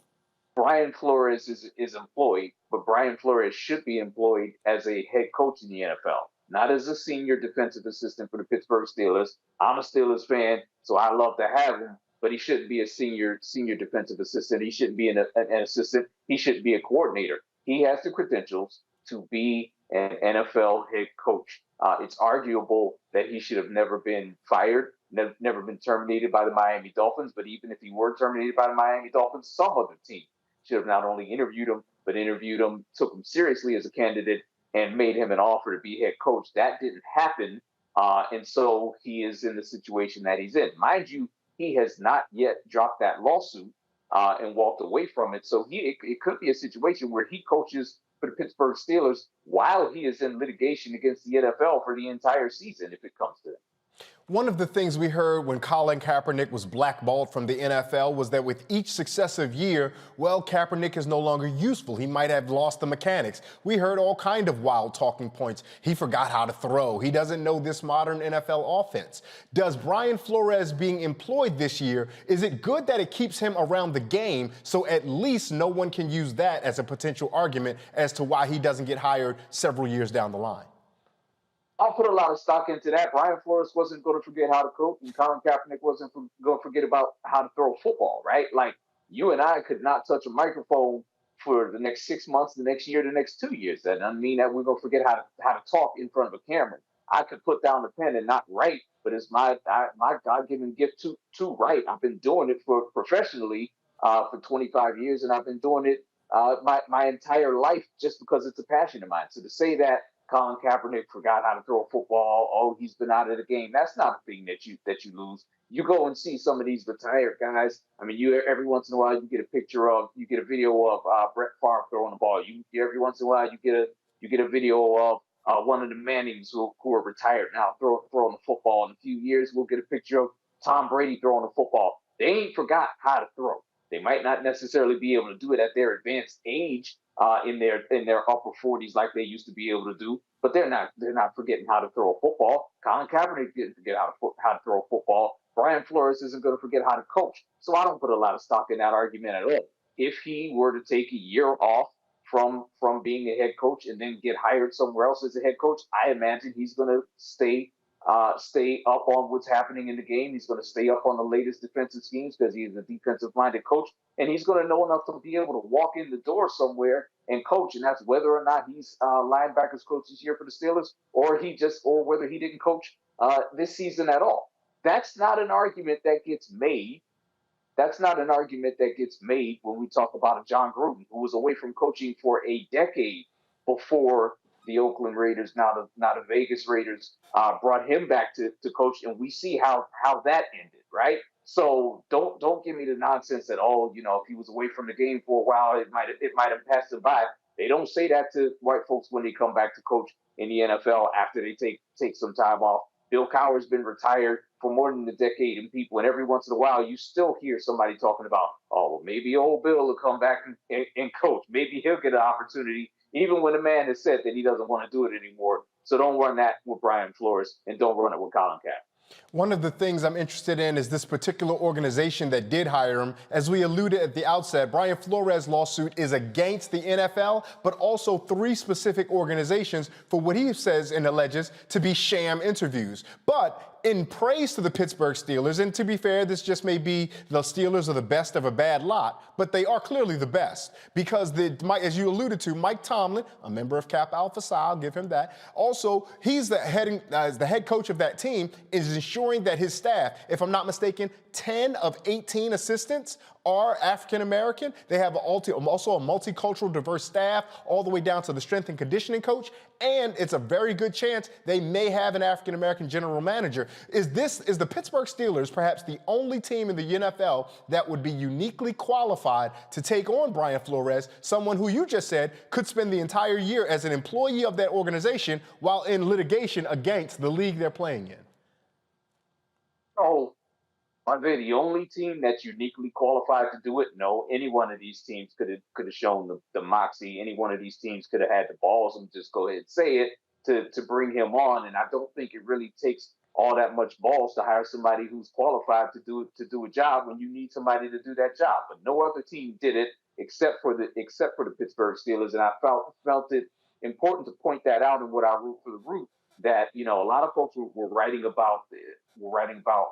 Brian Flores is employed, but Brian Flores should be employed as a head coach in the NFL, not as a senior defensive assistant for the Pittsburgh Steelers. I'm a Steelers fan, so I love to have him, but he shouldn't be a senior defensive assistant. He shouldn't be an assistant. He shouldn't be a coordinator. He has the credentials to be an NFL head coach. It's arguable that he should have never been fired, never been terminated by the Miami Dolphins. But even if he were terminated by the Miami Dolphins, some other team should have not only interviewed him, but interviewed him, took him seriously as a candidate, and made him an offer to be head coach. That didn't happen. And so he is in the situation that he's in. Mind you, he has not yet dropped that lawsuit and walked away from it. So it could be a situation where he coaches for the Pittsburgh Steelers while he is in litigation against the NFL for the entire season, if it comes to that. One of the things we heard when Colin Kaepernick was blackballed from the NFL was that with each successive year, well, Kaepernick is no longer useful. He might have lost the mechanics. We heard all kind of wild talking points. He forgot how to throw. He doesn't know this modern NFL offense. Does Brian Flores being employed this year, is it good that it keeps him around the game so at least no one can use that as a potential argument as to why he doesn't get hired several years down the line? I'll put a lot of stock into that. Brian Flores wasn't going to forget how to coach, and Colin Kaepernick wasn't going to forget about how to throw football, right? Like, you and I could not touch a microphone for the next 6 months, the next year, the next 2 years. That doesn't mean that we're gonna forget how to talk in front of a camera. I could put down the pen and not write, but it's my God-given gift to write. I've been doing it for professionally for 25 years, and I've been doing it my entire life just because it's a passion of mine. So to say that Colin Kaepernick forgot how to throw a football, oh, he's been out of the game, that's not a thing that you lose. You go and see some of these retired guys. I mean, you every once in a while you get a video of Brett Favre throwing the ball. Every once in a while you get a video of one of the Mannings who are retired now throwing the football. In a few years, we'll get a picture of Tom Brady throwing the football. They ain't forgot how to throw. They might not necessarily be able to do it at their advanced age in their upper 40s like they used to be able to do, but they're not forgetting how to throw a football. Colin Kaepernick didn't forget how to throw a football. Brian Flores isn't going to forget how to coach. So I don't put a lot of stock in that argument at all. If he were to take a year off from being a head coach and then get hired somewhere else as a head coach, I imagine he's going to stay up on what's happening in the game. He's going to stay up on the latest defensive schemes because he is a defensive-minded coach, and he's going to know enough to be able to walk in the door somewhere and coach. And that's whether or not he's linebackers coach this year for the Steelers, or whether he didn't coach this season at all. That's not an argument that gets made. That's not an argument that gets made when we talk about a John Gruden, who was away from coaching for a decade before the Oakland Raiders, now the Vegas Raiders, brought him back to coach, and we see how that ended, right? So don't give me the nonsense that if he was away from the game for a while, it might have passed him by. They don't say that to white folks when they come back to coach in the NFL after they take some time off. Bill Cowher's been retired for more than a decade, and every once in a while you still hear somebody talking about, well, maybe old Bill will come back and coach. Maybe he'll get an opportunity, even when the man has said that he doesn't want to do it anymore. So don't run that with Brian Flores, and don't run it with Colin Kaepernick. One of the things I'm interested in is this particular organization that did hire him. As we alluded at the outset, Brian Flores' lawsuit is against the NFL, but also 3 specific organizations for what he says and alleges to be sham interviews. But in praise to the Pittsburgh Steelers, and to be fair, this just may be the Steelers are the best of a bad lot, but they are clearly the best because, as you alluded to, Mike Tomlin, a member of Kappa Alpha Psi, I'll give him that. Also, he's the head coach of that team, is ensuring that his staff, if I'm not mistaken, 10 of 18 assistants are African-American. They have also a multicultural, diverse staff, all the way down to the strength and conditioning coach, and it's a very good chance they may have an African-American general manager. Is the Pittsburgh Steelers perhaps the only team in the NFL that would be uniquely qualified to take on Brian Flores, someone who you just said could spend the entire year as an employee of that organization while in litigation against the league they're playing in? Oh, are they the only team that's uniquely qualified to do it? No, any one of these teams could have shown the moxie. Any one of these teams could have had the balls and just go ahead and say it to bring him on. And I don't think it really takes all that much balls to hire somebody who's qualified to do a job when you need somebody to do that job. But no other team did it except for the Pittsburgh Steelers. And I felt it important to point that out in what I wrote for the Root, that a lot of folks were writing about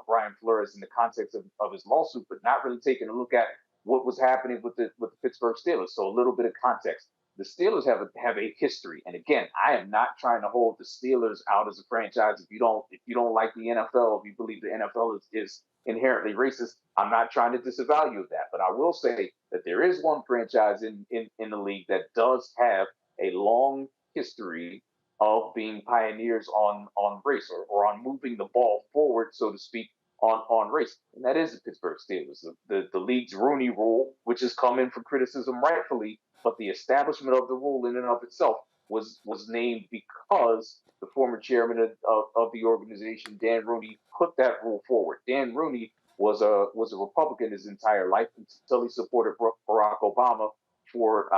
Brian Flores in the context of his lawsuit, but not really taking a look at what was happening with the Pittsburgh Steelers. So a little bit of context. The Steelers have a history, and again, I am not trying to hold the Steelers out as a franchise. If you don't like the NFL, if you believe the NFL is inherently racist, I'm not trying to disavow that. But I will say that there is one franchise in the league that does have a long history of being pioneers on race or on moving the ball forward, so to speak, on race. And that is the Pittsburgh Steelers. The league's Rooney Rule, which has come in for criticism rightfully, but the establishment of the rule in and of itself was named because the former chairman of the organization, Dan Rooney, put that rule forward. Dan Rooney was a Republican his entire life until he supported Barack Obama for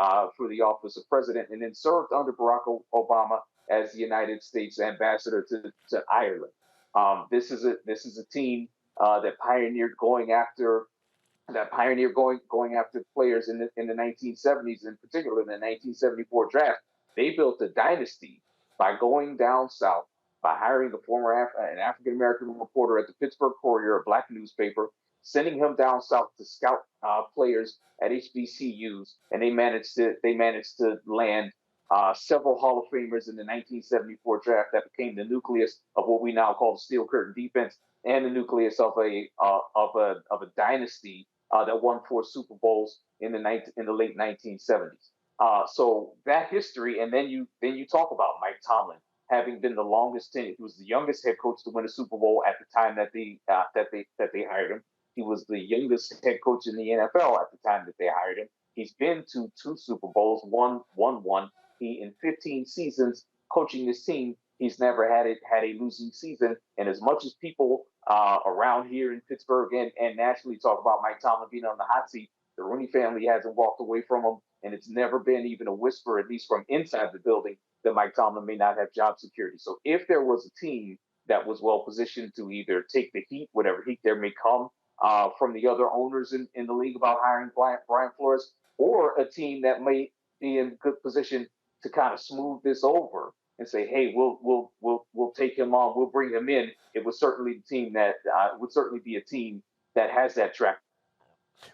the office of president, and then served under Barack Obama as the United States ambassador to Ireland. This is a team that pioneered going after players in the 1970s, in particular in the 1974 draft. They built a dynasty by going down south, by hiring an African American reporter at the Pittsburgh Courier, a black newspaper, sending him down south to scout players at HBCUs, and they managed to land several Hall of Famers in the 1974 draft that became the nucleus of what we now call the Steel Curtain defense, and the nucleus of a dynasty that won 4 Super Bowls in the late 1970s. So that history, and then you talk about Mike Tomlin having been the longest tenured. He was the youngest head coach to win a Super Bowl at the time that they hired him. He was the youngest head coach in the NFL at the time that they hired him. He's been to 2 Super Bowls, won one. He, in 15 seasons coaching this team, he's never had a losing season. And as much as people around here in Pittsburgh and nationally talk about Mike Tomlin being on the hot seat, the Rooney family hasn't walked away from him, and it's never been even a whisper, at least from inside the building, that Mike Tomlin may not have job security. So if there was a team that was well positioned to either take the heat, whatever heat there may come from the other owners in the league about hiring Brian Flores, or a team that may be in good position to kind of smooth this over and say, hey, we'll take him on, we'll bring him in, it would certainly be a team that has that track.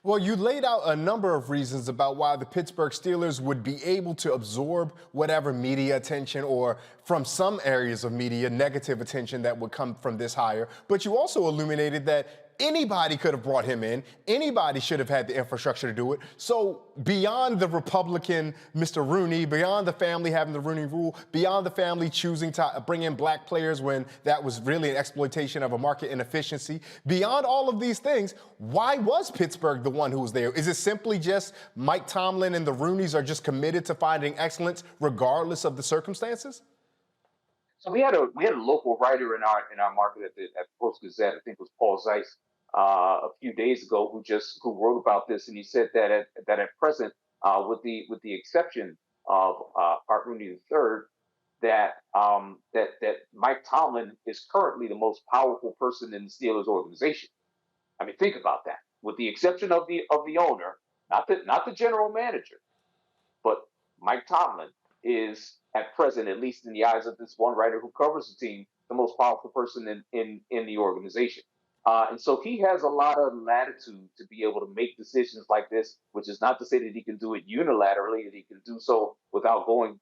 Well, you laid out a number of reasons about why the Pittsburgh Steelers would be able to absorb whatever media attention, or from some areas of media, negative attention that would come from this hire. But you also illuminated that anybody could have brought him in. Anybody should have had the infrastructure to do it. So beyond the Republican Mr. Rooney, beyond the family having the Rooney Rule, beyond the family choosing to bring in black players when that was really an exploitation of a market inefficiency, beyond all of these things, why was Pittsburgh the one who was there? Is it simply just Mike Tomlin and the Rooneys are just committed to finding excellence regardless of the circumstances? So we had a local writer in our market at the Post Gazette, I think it was Paul Zeiss, a few days ago, who wrote about this, and he said that at present, with the exception of Art Rooney III, that Mike Tomlin is currently the most powerful person in the Steelers organization. I mean, think about that. With the exception of the owner, not the general manager, but Mike Tomlin is at present, at least in the eyes of this one writer who covers the team, the most powerful person in the organization. And so he has a lot of latitude to be able to make decisions like this, which is not to say that he can do it unilaterally, that he can do so without going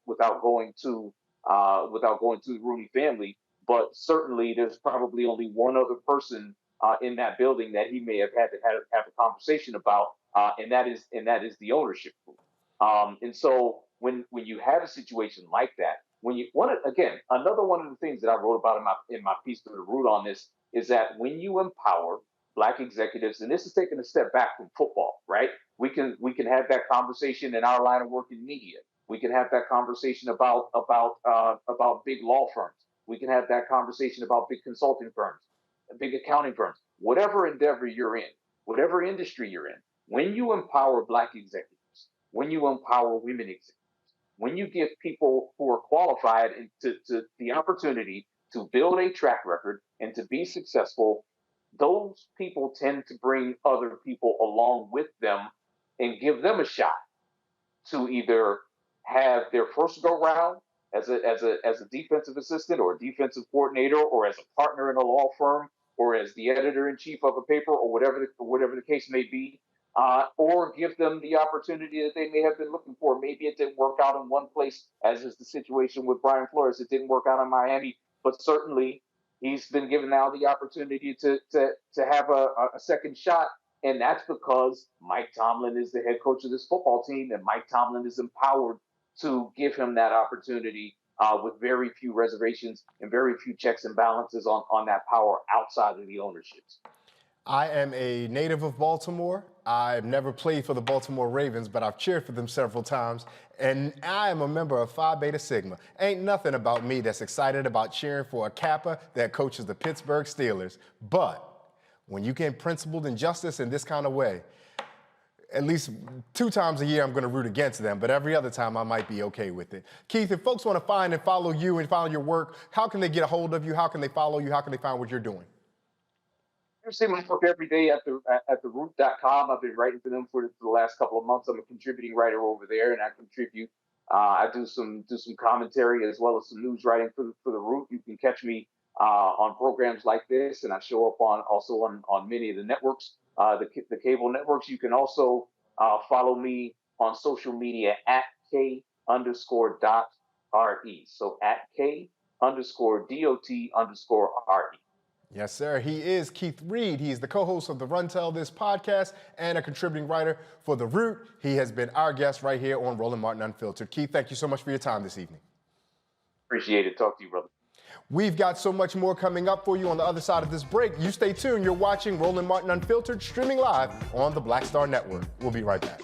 to the Rooney family. But certainly, there's probably only one other person in that building that he may have had to have a conversation about, and that is the ownership group. And so when you have a situation like that, another one of the things that I wrote about in my piece to the root on this is that when you empower black executives, and this is taking a step back from football, right? We can have that conversation in our line of work in media. We can have that conversation about big law firms. We can have that conversation about big consulting firms, big accounting firms, whatever endeavor you're in, whatever industry you're in. When you empower black executives, when you empower women executives, when you give people who are qualified to the opportunity to build a track record and to be successful, those people tend to bring other people along with them and give them a shot to either have their first go round as a defensive assistant or a defensive coordinator, or as a partner in a law firm, or as the editor-in-chief of a paper, or whatever the case may be. Or give them the opportunity that they may have been looking for. Maybe it didn't work out in one place, as is the situation with Brian Flores. It didn't work out in Miami, but certainly he's been given now the opportunity to have a second shot, and that's because Mike Tomlin is the head coach of this football team, and Mike Tomlin is empowered to give him that opportunity with very few reservations and very few checks and balances on that power outside of the ownerships. I am a native of Baltimore. I've never played for the Baltimore Ravens, but I've cheered for them several times. And I am a member of Phi Beta Sigma. Ain't nothing about me that's excited about cheering for a Kappa that coaches the Pittsburgh Steelers. But when you get principled injustice in this kind of way, at least 2 times a year I'm going to root against them, but every other time I might be okay with it. Keith, if folks want to find and follow you and follow your work, how can they get a hold of you? How can they follow you? How can they find what you're doing? I see my work every day at the root.com. I've been writing for them for the last couple of months. I'm a contributing writer over there, and I contribute. I do some commentary as well as some news writing for the Root. You can catch me on programs like this, and I show up on many of the networks, the cable networks. You can also follow me on social media at K_.RE. So at K_DOT_RE. Yes, sir. He is Keith Reed. He is the co-host of the Run Tell This podcast and a contributing writer for The Root. He has been our guest right here on Roland Martin Unfiltered. Keith, thank you so much for your time this evening. Appreciate it. Talk to you, brother. We've got so much more coming up for you on the other side of this break. You stay tuned. You're watching Roland Martin Unfiltered, streaming live on the Black Star Network. We'll be right back.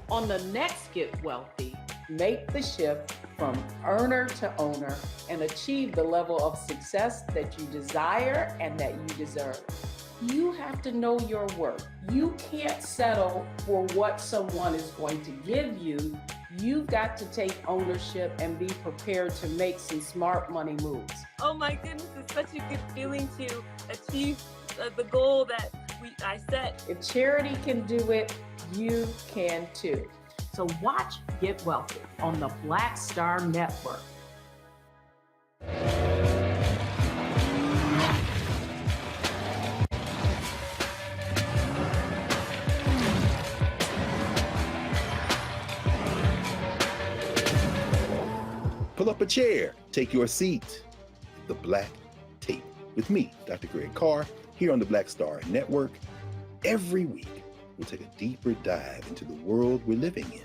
On the next Get Wealthy, make the shift from earner to owner and achieve the level of success that you desire and that you deserve. You have to know your worth. You can't settle for what someone is going to give you. You've got to take ownership and be prepared to make some smart money moves. Oh my goodness, it's such a good feeling to achieve the goal that I set. If charity can do it, you can too. So watch Get Wealthy on the Black Star Network. Pull up a chair, take your seat. The Black Tape with me, Dr. Greg Carr, here on the Black Star Network. Every week, we'll take a deeper dive into the world we're living in.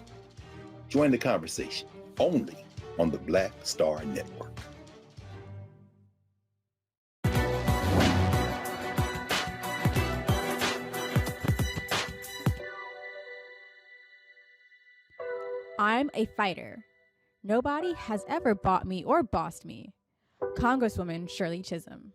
Join the conversation only on the Black Star Network. I'm a fighter. Nobody has ever bought me or bossed me. Congresswoman Shirley Chisholm.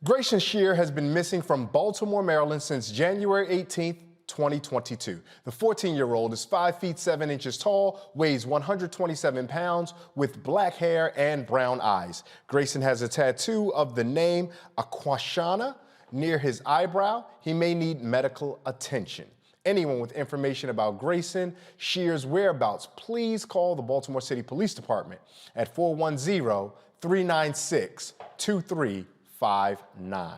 Grayson Shear has been missing from Baltimore, Maryland since January 18th, 2022. The 14-year-old is 5 feet 7 inches tall, weighs 127 pounds, with black hair and brown eyes. Grayson has a tattoo of the name Aquashana near his eyebrow. He may need medical attention. Anyone with information about Grayson Shear's whereabouts, please call the Baltimore City Police Department at 410-396-2359.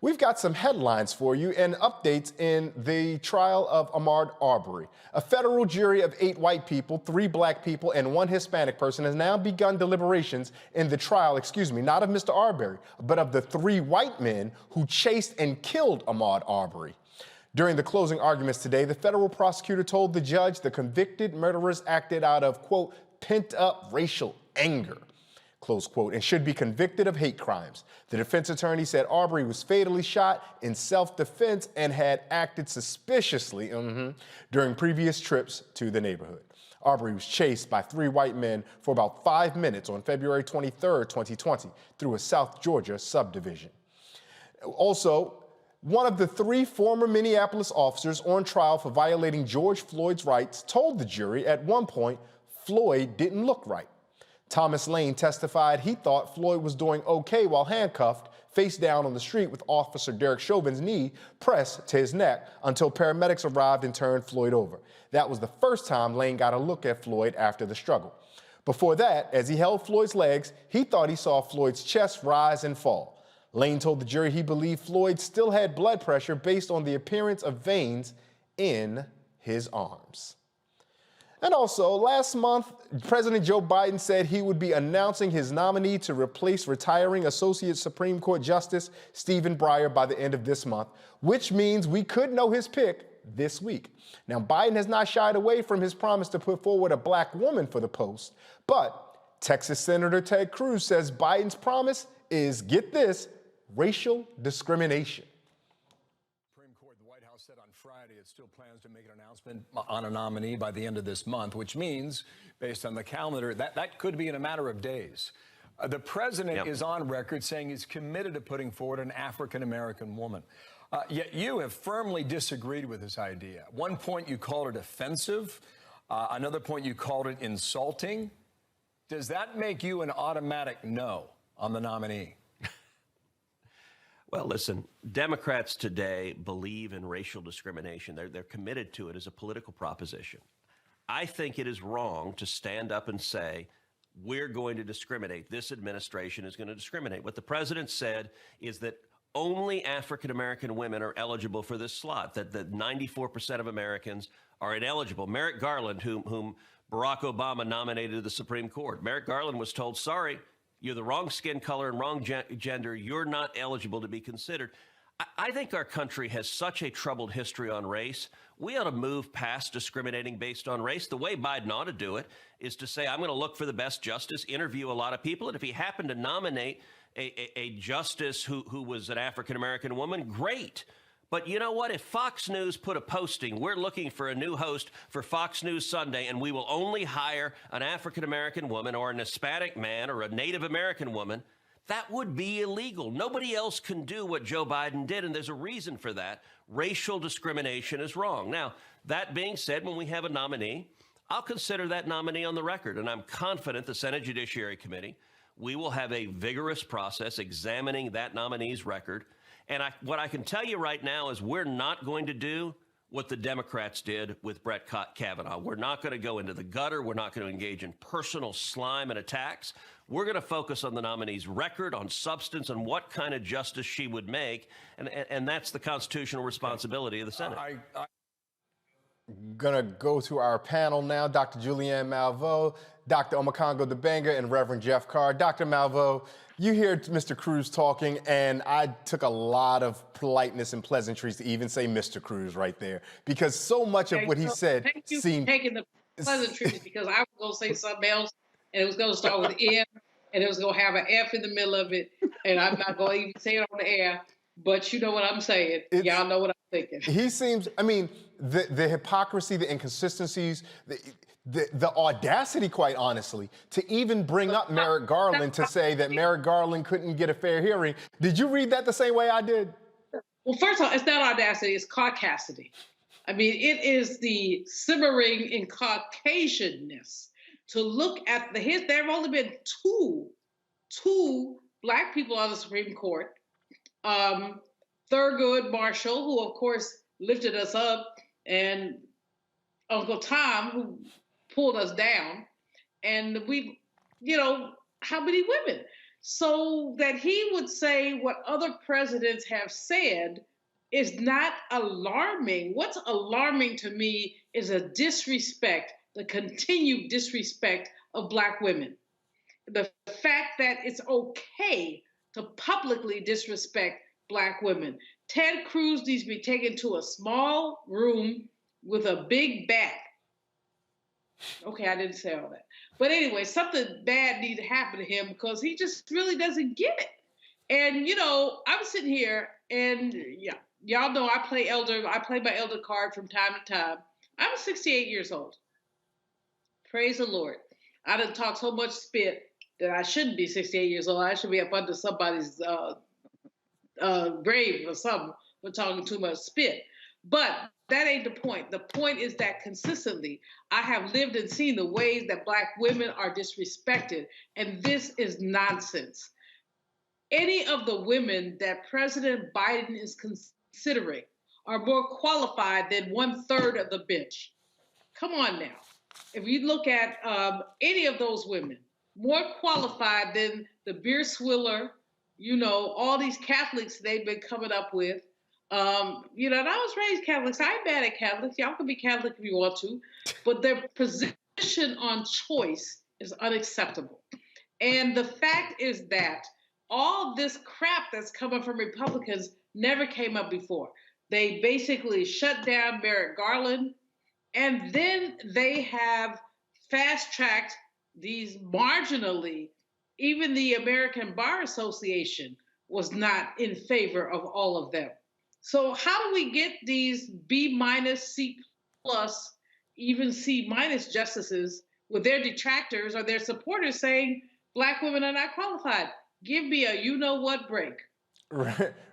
We've got some headlines for you and updates in the trial of Ahmaud Arbery. A federal jury of 8 white people, 3 black people, and 1 Hispanic person has now begun deliberations in the trial, not of Mr. Arbery, but of the 3 white men who chased and killed Ahmaud Arbery. During the closing arguments today, the federal prosecutor told the judge the convicted murderers acted out of, quote, pent-up racial anger, close quote, and should be convicted of hate crimes. The defense attorney said Arbery was fatally shot in self-defense and had acted suspiciously during previous trips to the neighborhood. Arbery was chased by 3 white men for about 5 minutes on February 23rd, 2020, through a South Georgia subdivision. Also, one of the 3 former Minneapolis officers on trial for violating George Floyd's rights told the jury at one point Floyd didn't look right. Thomas Lane testified he thought Floyd was doing okay while handcuffed, face down on the street with Officer Derek Chauvin's knee pressed to his neck until paramedics arrived and turned Floyd over. That was the first time Lane got a look at Floyd after the struggle. Before that, as he held Floyd's legs, he thought he saw Floyd's chest rise and fall. Lane told the jury he believed Floyd still had blood pressure based on the appearance of veins in his arms. And also, last month, President Joe Biden said he would be announcing his nominee to replace retiring Associate Supreme Court Justice Stephen Breyer by the end of this month, which means we could know his pick this week. Now, Biden has not shied away from his promise to put forward a black woman for the post, but Texas Senator Ted Cruz says Biden's promise is, get this, racial discrimination. Said on Friday it still plans to make an announcement on a nominee by the end of this month, which means, based on the calendar, that could be in a matter of days. The president is on record saying he's committed to putting forward an African-American woman. Yet you have firmly disagreed with this idea. At one point you called it offensive. Another point you called it insulting. Does that make you an automatic no on the nominee? Well, listen, Democrats today believe in racial discrimination. They're committed to it as a political proposition. I think it is wrong to stand up and say, we're going to discriminate. This administration is going to discriminate. What the president said is that only African-American women are eligible for this slot, that 94% of Americans are ineligible. Merrick Garland, whom Barack Obama nominated to the Supreme Court, Merrick Garland was told, sorry, you're the wrong skin color and wrong gender. You're not eligible to be considered. I think our country has such a troubled history on race. We ought to move past discriminating based on race. The way Biden ought to do it is to say, I'm going to look for the best justice, interview a lot of people. And if he happened to nominate a justice who was an African-American woman, great. But you know what? If Fox News put a posting, we're looking for a new host for Fox News Sunday, and we will only hire an African-American woman or an Hispanic man or a Native American woman, that would be illegal. Nobody else can do what Joe Biden did, and there's a reason for that. Racial discrimination is wrong. Now, that being said, when we have a nominee, I'll consider that nominee on the record, and I'm confident the Senate Judiciary Committee, we will have a vigorous process examining that nominee's record. And what I can tell you right now is we're not going to do what the Democrats did with Brett Kavanaugh. We're not going to go into the gutter. We're not going to engage in personal slime and attacks. We're going to focus on the nominee's record, on substance, and what kind of justice she would make. And that's the constitutional responsibility of the Senate. Gonna go to our panel now. Dr. Julianne Malveaux, Dr. Omekongo Dibanga, and Reverend Jeff Carr. Dr. Malveaux, you hear Mr. Cruz talking, and I took a lot of politeness and pleasantries to even say Mr. Cruz right there, because so much of what he said seemed... Thank you for taking the pleasantries, because I was going to say something else, and it was going to start with M, and it was going to have an F in the middle of it, and I'm not going to even say it on the air, but you know what I'm saying. Y'all know what I'm thinking. He seems, I mean, the hypocrisy, the inconsistencies, the audacity, quite honestly, to even bring up Merrick Garland to say that Merrick Garland couldn't get a fair hearing. Did you read that the same way I did? Well, first of all, it's not audacity, it's caucasity. I mean, it is the simmering in Caucasianness to look at there have only been two Black people on the Supreme Court. Thurgood Marshall, who of course lifted us up, and Uncle Tom, who pulled us down, and we, how many women? So that he would say what other presidents have said is not alarming. What's alarming to me is a disrespect, the continued disrespect of Black women. The fact that it's okay to publicly disrespect Black women. Ted Cruz needs to be taken to a small room with a big bat. Okay, I didn't say all that. But anyway, something bad needs to happen to him because he just really doesn't get it. And, I'm sitting here and y'all know I play my elder card from time to time. I'm 68 years old. Praise the Lord. I done talked so much spit that I shouldn't be 68 years old. I should be up under somebody's grave or something for talking too much spit. But that ain't the point. The point is that consistently, I have lived and seen the ways that Black women are disrespected, and this is nonsense. Any of the women that President Biden is considering are more qualified than 1/3 of the bench. Come on now. If you look at any of those women, more qualified than the beer swiller, all these Catholics they've been coming up with. And I was raised Catholics. I ain't bad at Catholics. Y'all can be Catholic if you want to, but their position on choice is unacceptable. And the fact is that all this crap that's coming from Republicans never came up before. They basically shut down Merrick Garland, and then they have fast-tracked these marginally. Even the American Bar Association was not in favor of all of them. So how do we get these B-, C+, even C- justices with their detractors or their supporters saying Black women are not qualified? Give me a you-know-what break.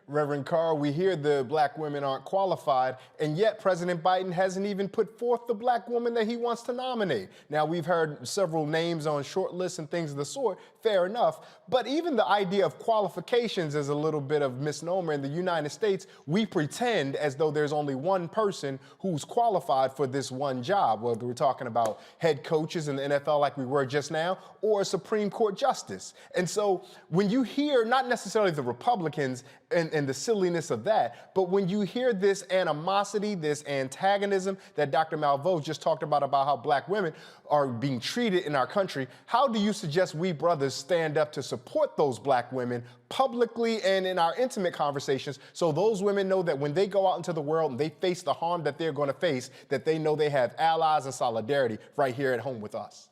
Reverend Carr, we hear the Black women aren't qualified, and yet President Biden hasn't even put forth the Black woman that he wants to nominate. Now, we've heard several names on short lists and things of the sort, fair enough, but even the idea of qualifications is a little bit of misnomer. In the United States, we pretend as though there's only one person who's qualified for this one job, whether we're talking about head coaches in the NFL like we were just now, or a Supreme Court justice. And so when you hear, not necessarily the Republicans and the silliness of that, but when you hear this animosity, this antagonism that Dr. Malveaux just talked about how Black women are being treated in our country, how do you suggest we brothers stand up to support those Black women publicly and in our intimate conversations so those women know that when they go out into the world and they face the harm that they're going to face, that they know they have allies and solidarity right here at home with us?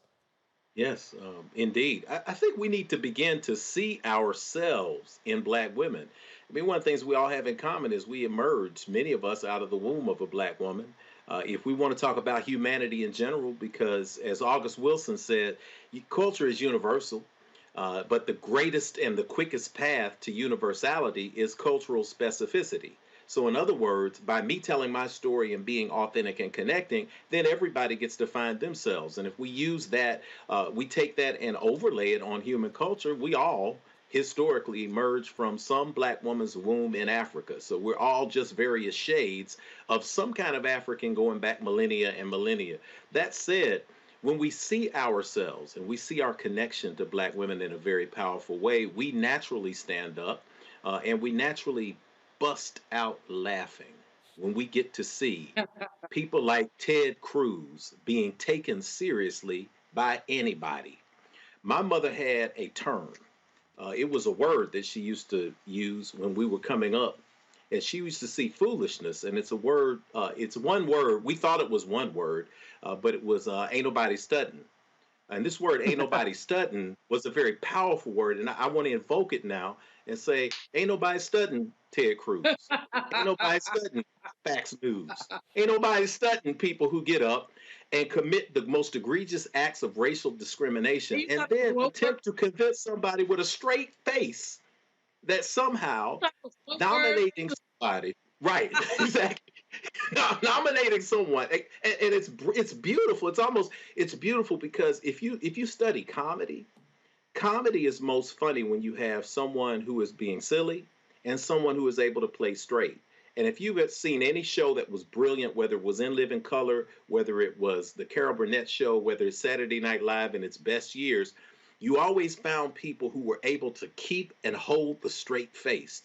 Yes, indeed. I think we need to begin to see ourselves in Black women. I mean, one of the things we all have in common is we emerged, many of us, out of the womb of a Black woman. If we want to talk about humanity in general, because as August Wilson said, culture is universal, but the greatest and the quickest path to universality is cultural specificity. So in other words, by me telling my story and being authentic and connecting, then everybody gets to find themselves. And if we use that, we take that and overlay it on human culture, we all historically emerged from some Black woman's womb in Africa. So we're all just various shades of some kind of African going back millennia and millennia. That said, when we see ourselves and we see our connection to Black women in a very powerful way, we naturally stand up and we naturally bust out laughing when we get to see people like Ted Cruz being taken seriously by anybody. My mother had a term. It was a word that she used to use when we were coming up. And she used to see foolishness. And it's a word, it's one word. We thought it was one word, but it was ain't nobody studying. And this word, ain't nobody studying, was a very powerful word. And I want to invoke it now and say, ain't nobody studying Ted Cruz. Ain't nobody studying Fox News. Ain't nobody studying people who get up and commit the most egregious acts of racial discrimination and then attempt to convince somebody with a straight face that somehow nominating somebody, right, exactly, nominating someone, and it's beautiful. It's beautiful because if you study comedy is most funny when you have someone who is being silly and someone who is able to play straight. And if you've seen any show that was brilliant, whether it was In Living Color, whether it was the Carol Burnett Show, whether it's Saturday Night Live in its best years, you always found people who were able to keep and hold the straight face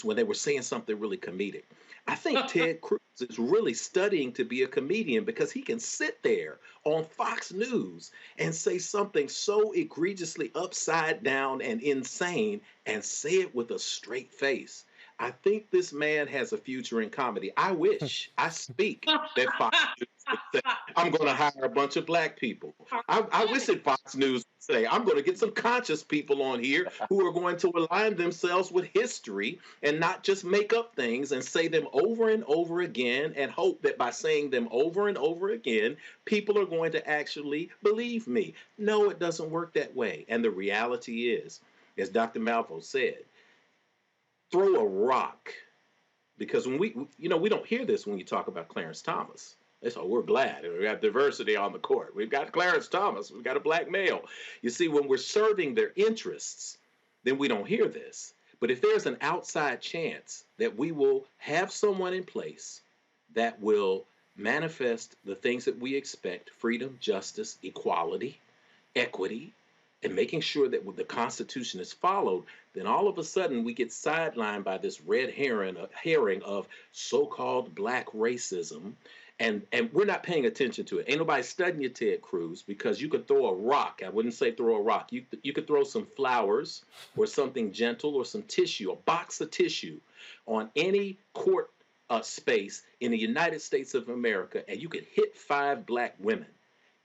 when they were saying something really comedic. I think Ted Cruz is really studying to be a comedian because he can sit there on Fox News and say something so egregiously upside down and insane and say it with a straight face. I think this man has a future in comedy. I wish, I speak that Fox News would say, I'm going to hire a bunch of Black people. I wish that Fox News would say, I'm going to get some conscious people on here who are going to align themselves with history and not just make up things and say them over and over again and hope that by saying them over and over again, people are going to actually believe me. No, it doesn't work that way. And the reality is, as Dr. Malveaux said, throw a rock Because when we don't hear this when you talk about Clarence Thomas. They say, we're glad we have diversity on the court. We've got Clarence Thomas. We've got a black male. You see, when we're serving their interests, then we don't hear this. But if there's an outside chance that we will have someone in place that will manifest the things that we expect, freedom, justice, equality, equity, and making sure that the Constitution is followed, then all of a sudden we get sidelined by this red herring of so-called black racism, and we're not paying attention to it. Ain't nobody studying you, Ted Cruz, because you could throw a rock. I wouldn't say throw a rock. You could throw some flowers or something gentle or some tissue, a box of tissue on any court space in the United States of America, and you could hit 5 black women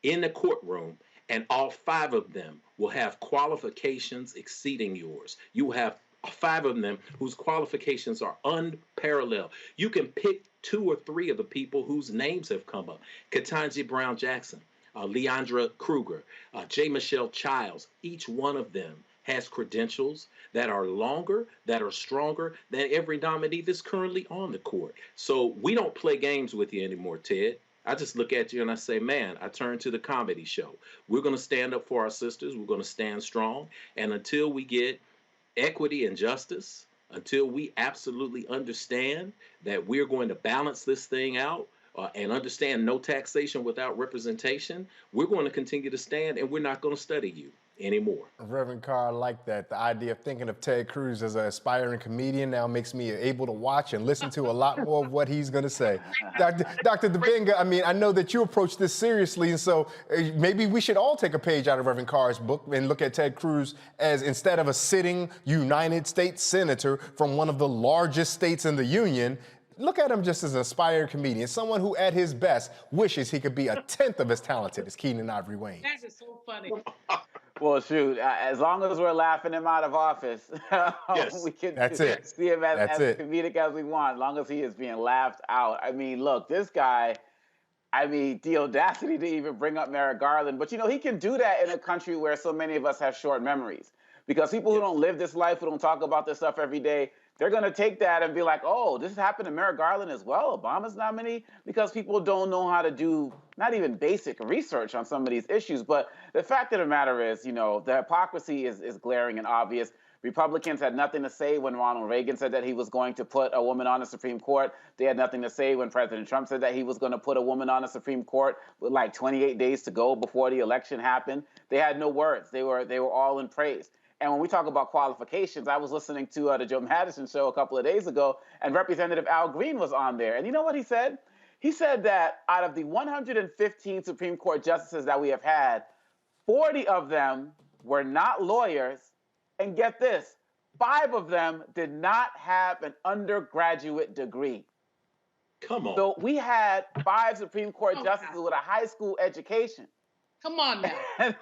in the courtroom, and all 5 of them will have qualifications exceeding yours. You will have 5 of them whose qualifications are unparalleled. You can pick 2 or 3 of the people whose names have come up. Ketanji Brown Jackson, Leandra Kruger, J. Michelle Childs. Each one of them has credentials that are longer, that are stronger than every nominee that's currently on the court. So we don't play games with you anymore, Ted. I just look at you and I say, man, I turn to the comedy show. We're going to stand up for our sisters. We're going to stand strong. And until we get equity and justice, until we absolutely understand that we're going to balance this thing out and understand no taxation without representation, we're going to continue to stand, and we're not going to study you anymore. Reverend Carr, I like that. The idea of thinking of Ted Cruz as an aspiring comedian now makes me able to watch and listen to a lot more of what he's going to say. Dr. Dabenga, I mean, I know that you approach this seriously, and so maybe we should all take a page out of Reverend Carr's book and look at Ted Cruz as, instead of a sitting United States senator from one of the largest states in the union, look at him just as an aspiring comedian, someone who at his best wishes he could be a 10th of as talented as Keenan Ivory Wayne. That is so funny. Well, shoot, as long as we're laughing him out of office, we can see him as comedic as we want, as long as he is being laughed out. I mean, look, this guy, the audacity to even bring up Merrick Garland, but he can do that in a country where so many of us have short memories. Because people who don't live this life, who don't talk about this stuff every day, they're going to take that and be like, oh, this happened to Merrick Garland as well, Obama's nominee, because people don't know how to do not even basic research on some of these issues. But the fact of the matter is, the hypocrisy is glaring and obvious. Republicans had nothing to say when Ronald Reagan said that he was going to put a woman on the Supreme Court. They had nothing to say when President Trump said that he was going to put a woman on the Supreme Court with like 28 days to go before the election happened. They had no words. They were all in praise. And when we talk about qualifications, I was listening to the Joe Madison show a couple of days ago, and Representative Al Green was on there. And you know what he said? He said that out of the 115 Supreme Court justices that we have had, 40 of them were not lawyers. And get this, 5 of them did not have an undergraduate degree. Come on. So we had 5 Supreme Court justices with a high school education. Come on now.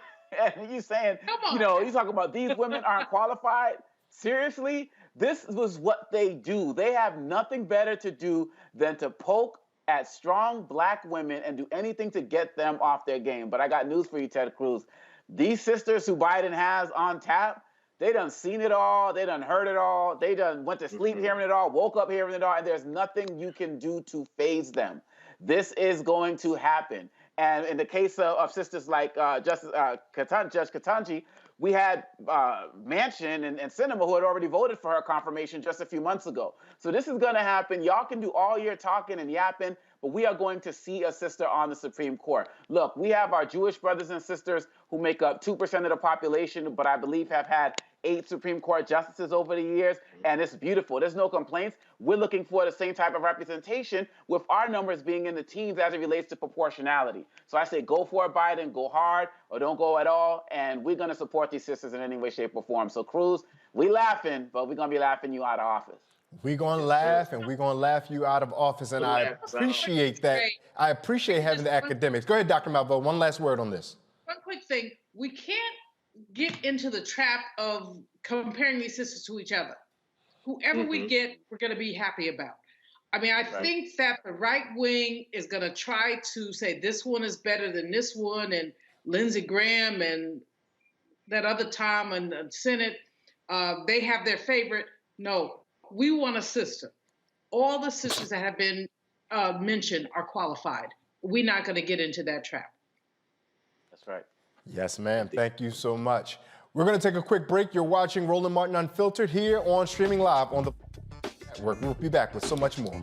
And you saying, you talking about these women aren't qualified? Seriously? This was what they do. They have nothing better to do than to poke at strong black women and do anything to get them off their game. But I got news for you, Ted Cruz. These sisters who Biden has on tap, they done seen it all. They done heard it all. They done went to sleep hearing it all, woke up hearing it all, and there's nothing you can do to faze them. This is going to happen. And in the case of sisters like Judge Ketanji, we had Manchin and Sinema who had already voted for her confirmation just a few months ago. So this is going to happen. Y'all can do all your talking and yapping, but we are going to see a sister on the Supreme Court. Look, we have our Jewish brothers and sisters who make up 2% of the population, but I believe have had 8 Supreme Court justices over the years, and it's beautiful. There's no complaints. We're looking for the same type of representation with our numbers being in the teens as it relates to proportionality. So I say go for it, Biden, go hard, or don't go at all, and we're going to support these sisters in any way, shape, or form. So Cruz, we laughing, but we're going to be laughing you out of office. We're going to laugh, and we're going to laugh you out of office, and I appreciate that. I appreciate having the academics. Go ahead, Dr. Malveaux, one last word on this. One quick thing. We can't get into the trap of comparing these sisters to each other. Whoever we get, we're going to be happy about. I mean, I think that the right wing is going to try to say this one is better than this one, and Lindsey Graham and that other Tom and the Senate, they have their favorite. No, we want a sister. all the sisters that have been mentioned are qualified. We're not going to get into that trap. That's right. Yes, ma'am. Thank you so much. We're going to take a quick break. You're watching Roland Martin Unfiltered here on Streaming Live on the network. We'll be back with so much more.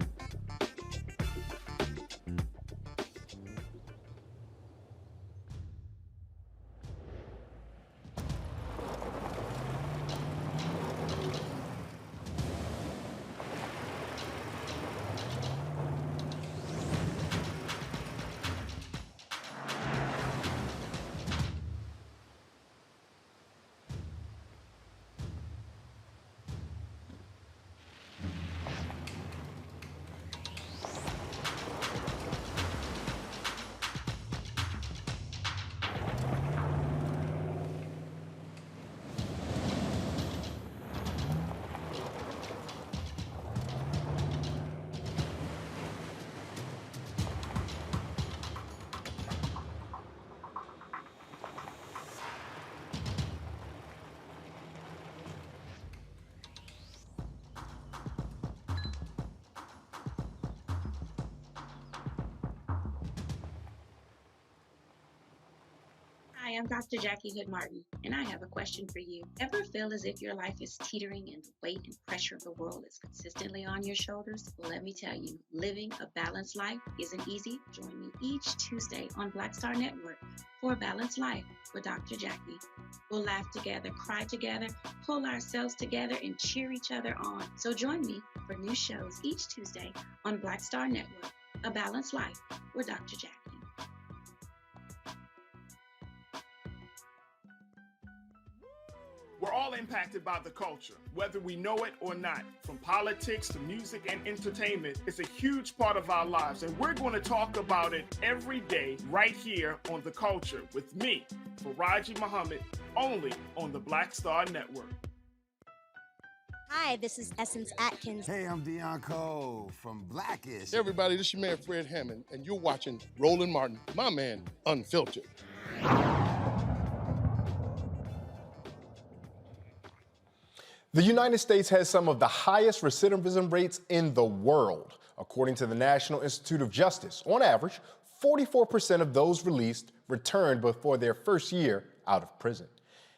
Hi, I'm Dr. Jackie Hood Martin, and I have a question for you. Ever feel as if your life is teetering and the weight and pressure of the world is consistently on your shoulders? Well, let me tell you, living a balanced life isn't easy. Join me each Tuesday on Black Star Network for A Balanced Life with Dr. Jackie. We'll laugh together, cry together, pull ourselves together, and cheer each other on. So join me for new shows each Tuesday on Black Star Network, A Balanced Life with Dr. Jackie. We're all impacted by the culture, whether we know it or not. From politics to music and entertainment, it's a huge part of our lives, and we're going to talk about it every day right here on The Culture with me, Faraji Muhammad, only on the Black Star Network. Hi, this is Essence Atkins. Hey, I'm Deion Cole from Blackish. Hey everybody, this is your man Fred Hammond, and you're watching Roland Martin, my man, Unfiltered. The United States has some of the highest recidivism rates in the world. According to the National Institute of Justice, on average, 44% of those released returned before their first year out of prison.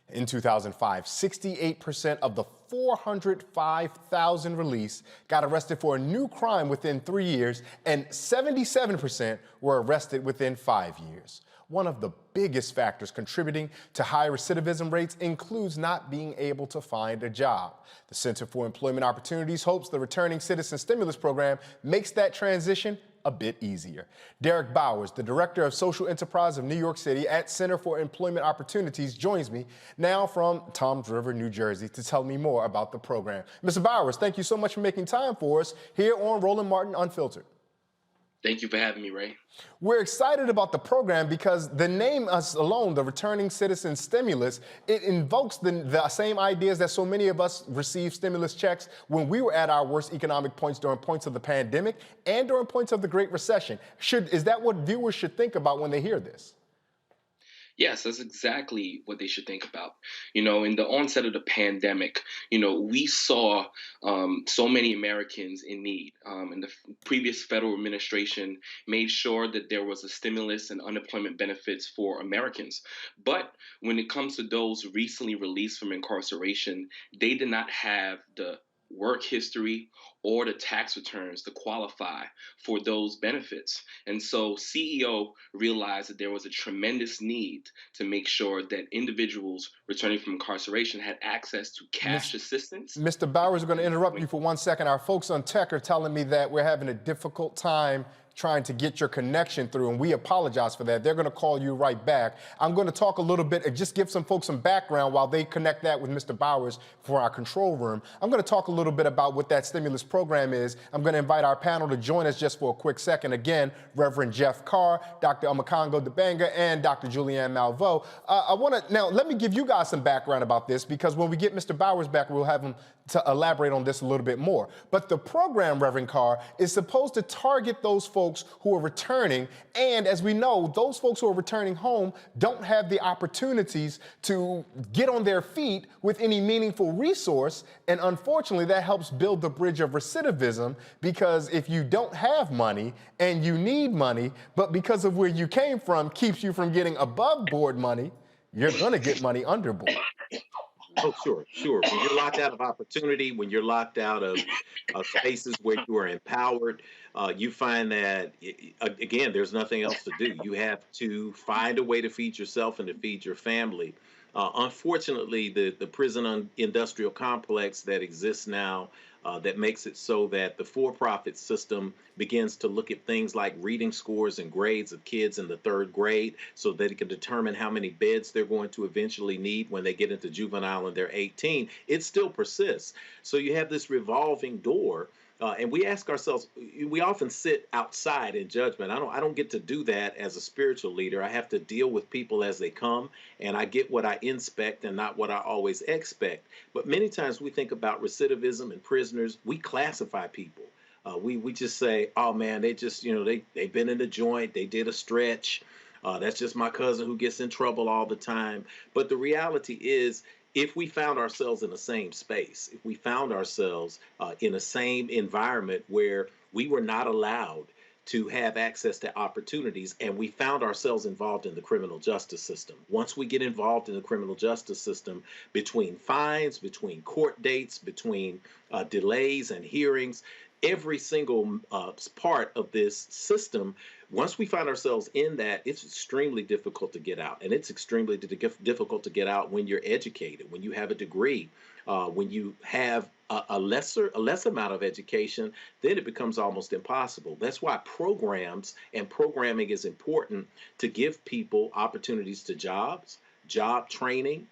In 2005, 68% of the 405,000 released got arrested for a new crime within 3 years, and 77% were arrested within 5 years. One of the biggest factors contributing to high recidivism rates includes not being able to find a job. The Center for Employment Opportunities hopes the Returning Citizen Stimulus Program makes that transition a bit easier. Derek Bowers, the Director of Social Enterprise of New York City at Center for Employment Opportunities, joins me now from Toms River, New Jersey, to tell me more about the program. Mr. Bowers, thank you so much for making time for us here on Roland Martin Unfiltered. Thank you for having me, Ray. We're excited about the program because the name us alone, the Returning Citizen Stimulus, it invokes the same ideas that so many of us received stimulus checks when we were at our worst economic points during points of the pandemic and during points of the Great Recession. Is that what viewers should think about when they hear this? Yes, that's exactly what they should think about. You know, in the onset of the pandemic, you know, we saw so many Americans in need. And the previous federal administration made sure that there was a stimulus and unemployment benefits for Americans. But when it comes to those recently released from incarceration, they did not have the work history or the tax returns to qualify for those benefits. And so CEO realized that there was a tremendous need to make sure that individuals returning from incarceration had access to cash assistance. Mr. Bowers, we're going to interrupt you for 1 second. Our folks on tech are telling me that we're having a difficult time trying to get your connection through, and we apologize for that. They're going to call you right back. I'm going to talk a little bit and just give some folks some background while they connect that with Mr. Bowers for our control room. I'm going to talk a little bit about what that stimulus program is. I'm going to invite our panel to join us just for a quick second. Again, Reverend Jeff Carr, Dr. Omekongo Dibanga, and Dr. Julianne Malveaux. Now, let me give you guys some background about this, because when we get Mr. Bowers back, we'll have him to elaborate on this a little bit more. But the program, Reverend Carr, is supposed to target those folks folks who are returning. And as we know, those folks who are returning home don't have the opportunities to get on their feet with any meaningful resource. And unfortunately, that helps build the bridge of recidivism, because if you don't have money and you need money, but because of where you came from keeps you from getting above board money, you're going to get money under board. Oh, sure, sure. When you're locked out of opportunity, when you're locked out of spaces where you are empowered, you find that, again, there's nothing else to do. You have to find a way to feed yourself and to feed your family. Unfortunately, the prison industrial complex that exists now, that makes it so that the for-profit system begins to look at things like reading scores and grades of kids in the 3rd grade so that it can determine how many beds they're going to eventually need when they get into juvenile and they're 18. It still persists. So you have this revolving door. And we ask ourselves, we often sit outside in judgment. I don't get to do that as a spiritual leader. I have to deal with people as they come, and I get what I inspect and not what I always expect. But many times we think about recidivism and prisoners, we classify people. We just say, oh man, they just, they've been in the joint, they did a stretch. That's just my cousin who gets in trouble all the time. But the reality is, if we found ourselves in the same space, if we found ourselves in the same environment where we were not allowed to have access to opportunities, and we found ourselves involved in the criminal justice system. Once we get involved in the criminal justice system, between fines, between court dates, between delays and hearings, every single part of this system, once we find ourselves in that, it's extremely difficult to get out. And it's extremely difficult to get out when you're educated, when you have a degree, when you have a less amount of education, then it becomes almost impossible. That's why programs and programming is important, to give people opportunities to jobs, job training,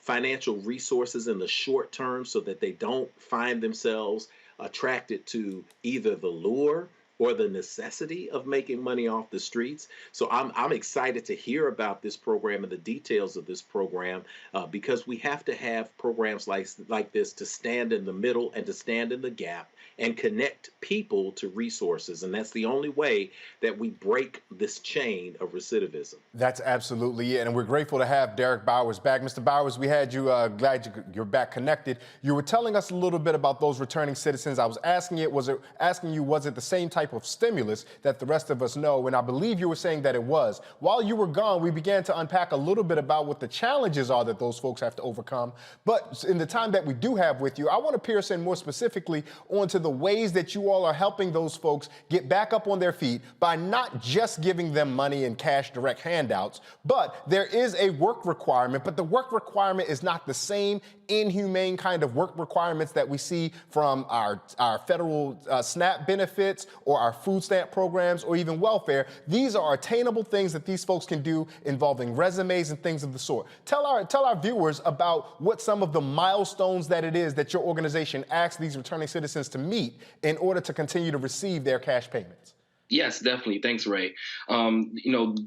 financial resources in the short term so that they don't find themselves attracted to either the lure or the necessity of making money off the streets. So I'm excited to hear about this program and the details of this program, because we have to have programs like this to stand in the middle and to stand in the gap and connect people to resources. And that's the only way that we break this chain of recidivism. That's absolutely it. And we're grateful to have Derek Bowers back. Mr. Bowers, we had you, glad you're back connected. You were telling us a little bit about those returning citizens. I was asking you, was it the same type of stimulus that the rest of us know? And I believe you were saying that it was. While you were gone, we began to unpack a little bit about what the challenges are that those folks have to overcome. But in the time that we do have with you, I want to pierce in more specifically onto the ways that you all are helping those folks get back up on their feet by not just giving them money and cash direct handouts, but there is a work requirement, but the work requirement is not the same inhumane kind of work requirements that we see from our federal SNAP benefits or our food stamp programs or even welfare. These are attainable things that these folks can do involving resumes and things of the sort. Tell our viewers about what some of the milestones that it is that your organization asks these returning citizens to meet in order to continue to receive their cash payments. Yes, definitely. Thanks, Ray.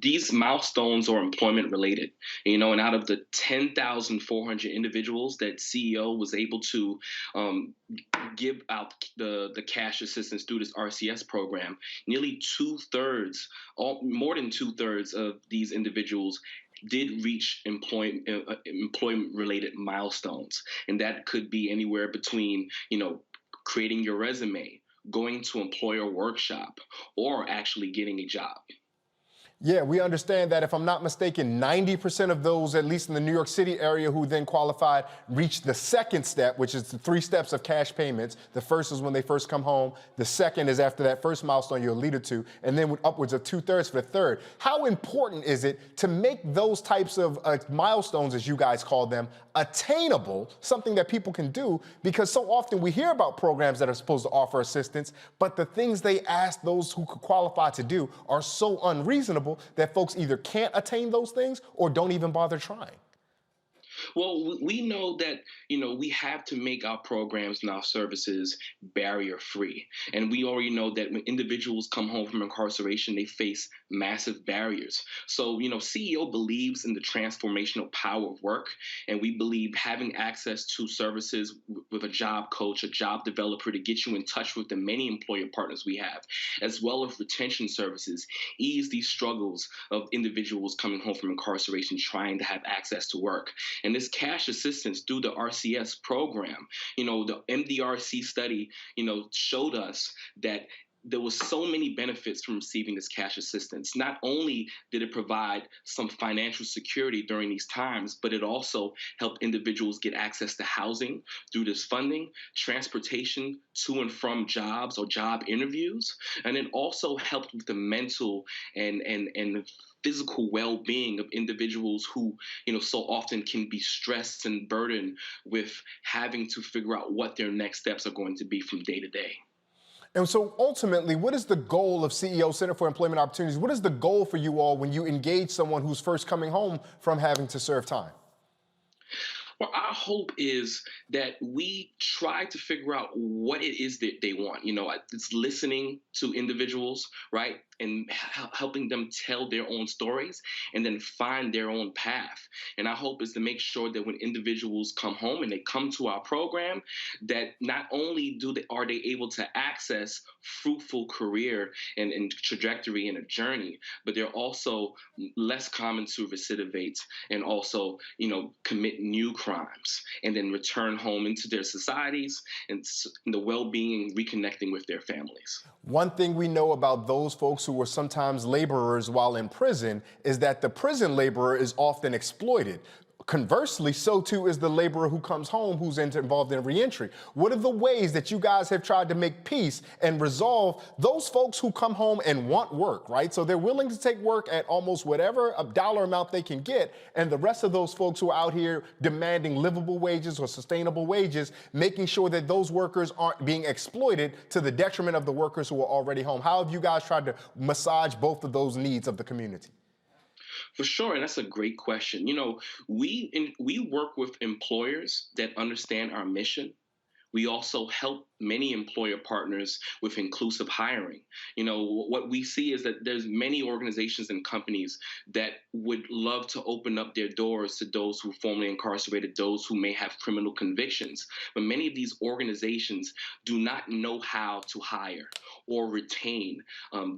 These milestones are employment related, and out of the 10,400 individuals that CEO was able to give out the cash assistance through this RCS program, nearly more than two thirds of these individuals did reach employment-related milestones. And that could be anywhere between, creating your resume, going to employer workshop, or actually getting a job. Yeah, we understand that, if I'm not mistaken, 90% of those, at least in the New York City area, who then qualified, reached the second step, which is the 3 steps of cash payments. The first is when they first come home. The second is after that first milestone you alluded to, and then with upwards of 2/3 for the third. How important is it to make those types of milestones, as you guys call them, attainable, something that people can do? Because so often we hear about programs that are supposed to offer assistance, but the things they ask those who could qualify to do are so unreasonable that folks either can't attain those things or don't even bother trying. Well, we know that, we have to make our programs and our services barrier free. And we already know that when individuals come home from incarceration, they face massive barriers. So, CEO believes in the transformational power of work. And we believe having access to services with a job coach, a job developer to get you in touch with the many employer partners we have, as well as retention services, ease these struggles of individuals coming home from incarceration trying to have access to work. And this cash assistance through the RCS program, the MDRC study, showed us that there was so many benefits from receiving this cash assistance. Not only did it provide some financial security during these times, but it also helped individuals get access to housing through this funding, transportation to and from jobs or job interviews, and it also helped with the mental and physical well-being of individuals who, so often can be stressed and burdened with having to figure out what their next steps are going to be from day to day. And so ultimately, what is the goal of CEO Center for Employment Opportunities? What is the goal for you all when you engage someone who's first coming home from having to serve time? Well, our hope is that we try to figure out what it is that they want. It's listening to individuals, right? And helping them tell their own stories and then find their own path. And our hope is to make sure that when individuals come home and they come to our program, that not only are they able to access fruitful career and trajectory and a journey, but they're also less common to recidivate and also, commit new crimes and then return home into their societies and the well-being and reconnecting with their families. One thing we know about those folks who were sometimes laborers while in prison is that the prison laborer is often exploited. Conversely, so too is the laborer who comes home who's involved in reentry. What are the ways that you guys have tried to make peace and resolve those folks who come home and want work, right? So they're willing to take work at almost whatever a dollar amount they can get, and the rest of those folks who are out here demanding livable wages or sustainable wages, making sure that those workers aren't being exploited to the detriment of the workers who are already home. How have you guys tried to massage both of those needs of the community? For sure, and that's a great question. We work with employers that understand our mission. We also help many employer partners with inclusive hiring. What we see is that there's many organizations and companies that would love to open up their doors to those who are formerly incarcerated, those who may have criminal convictions. But many of these organizations do not know how to hire or retain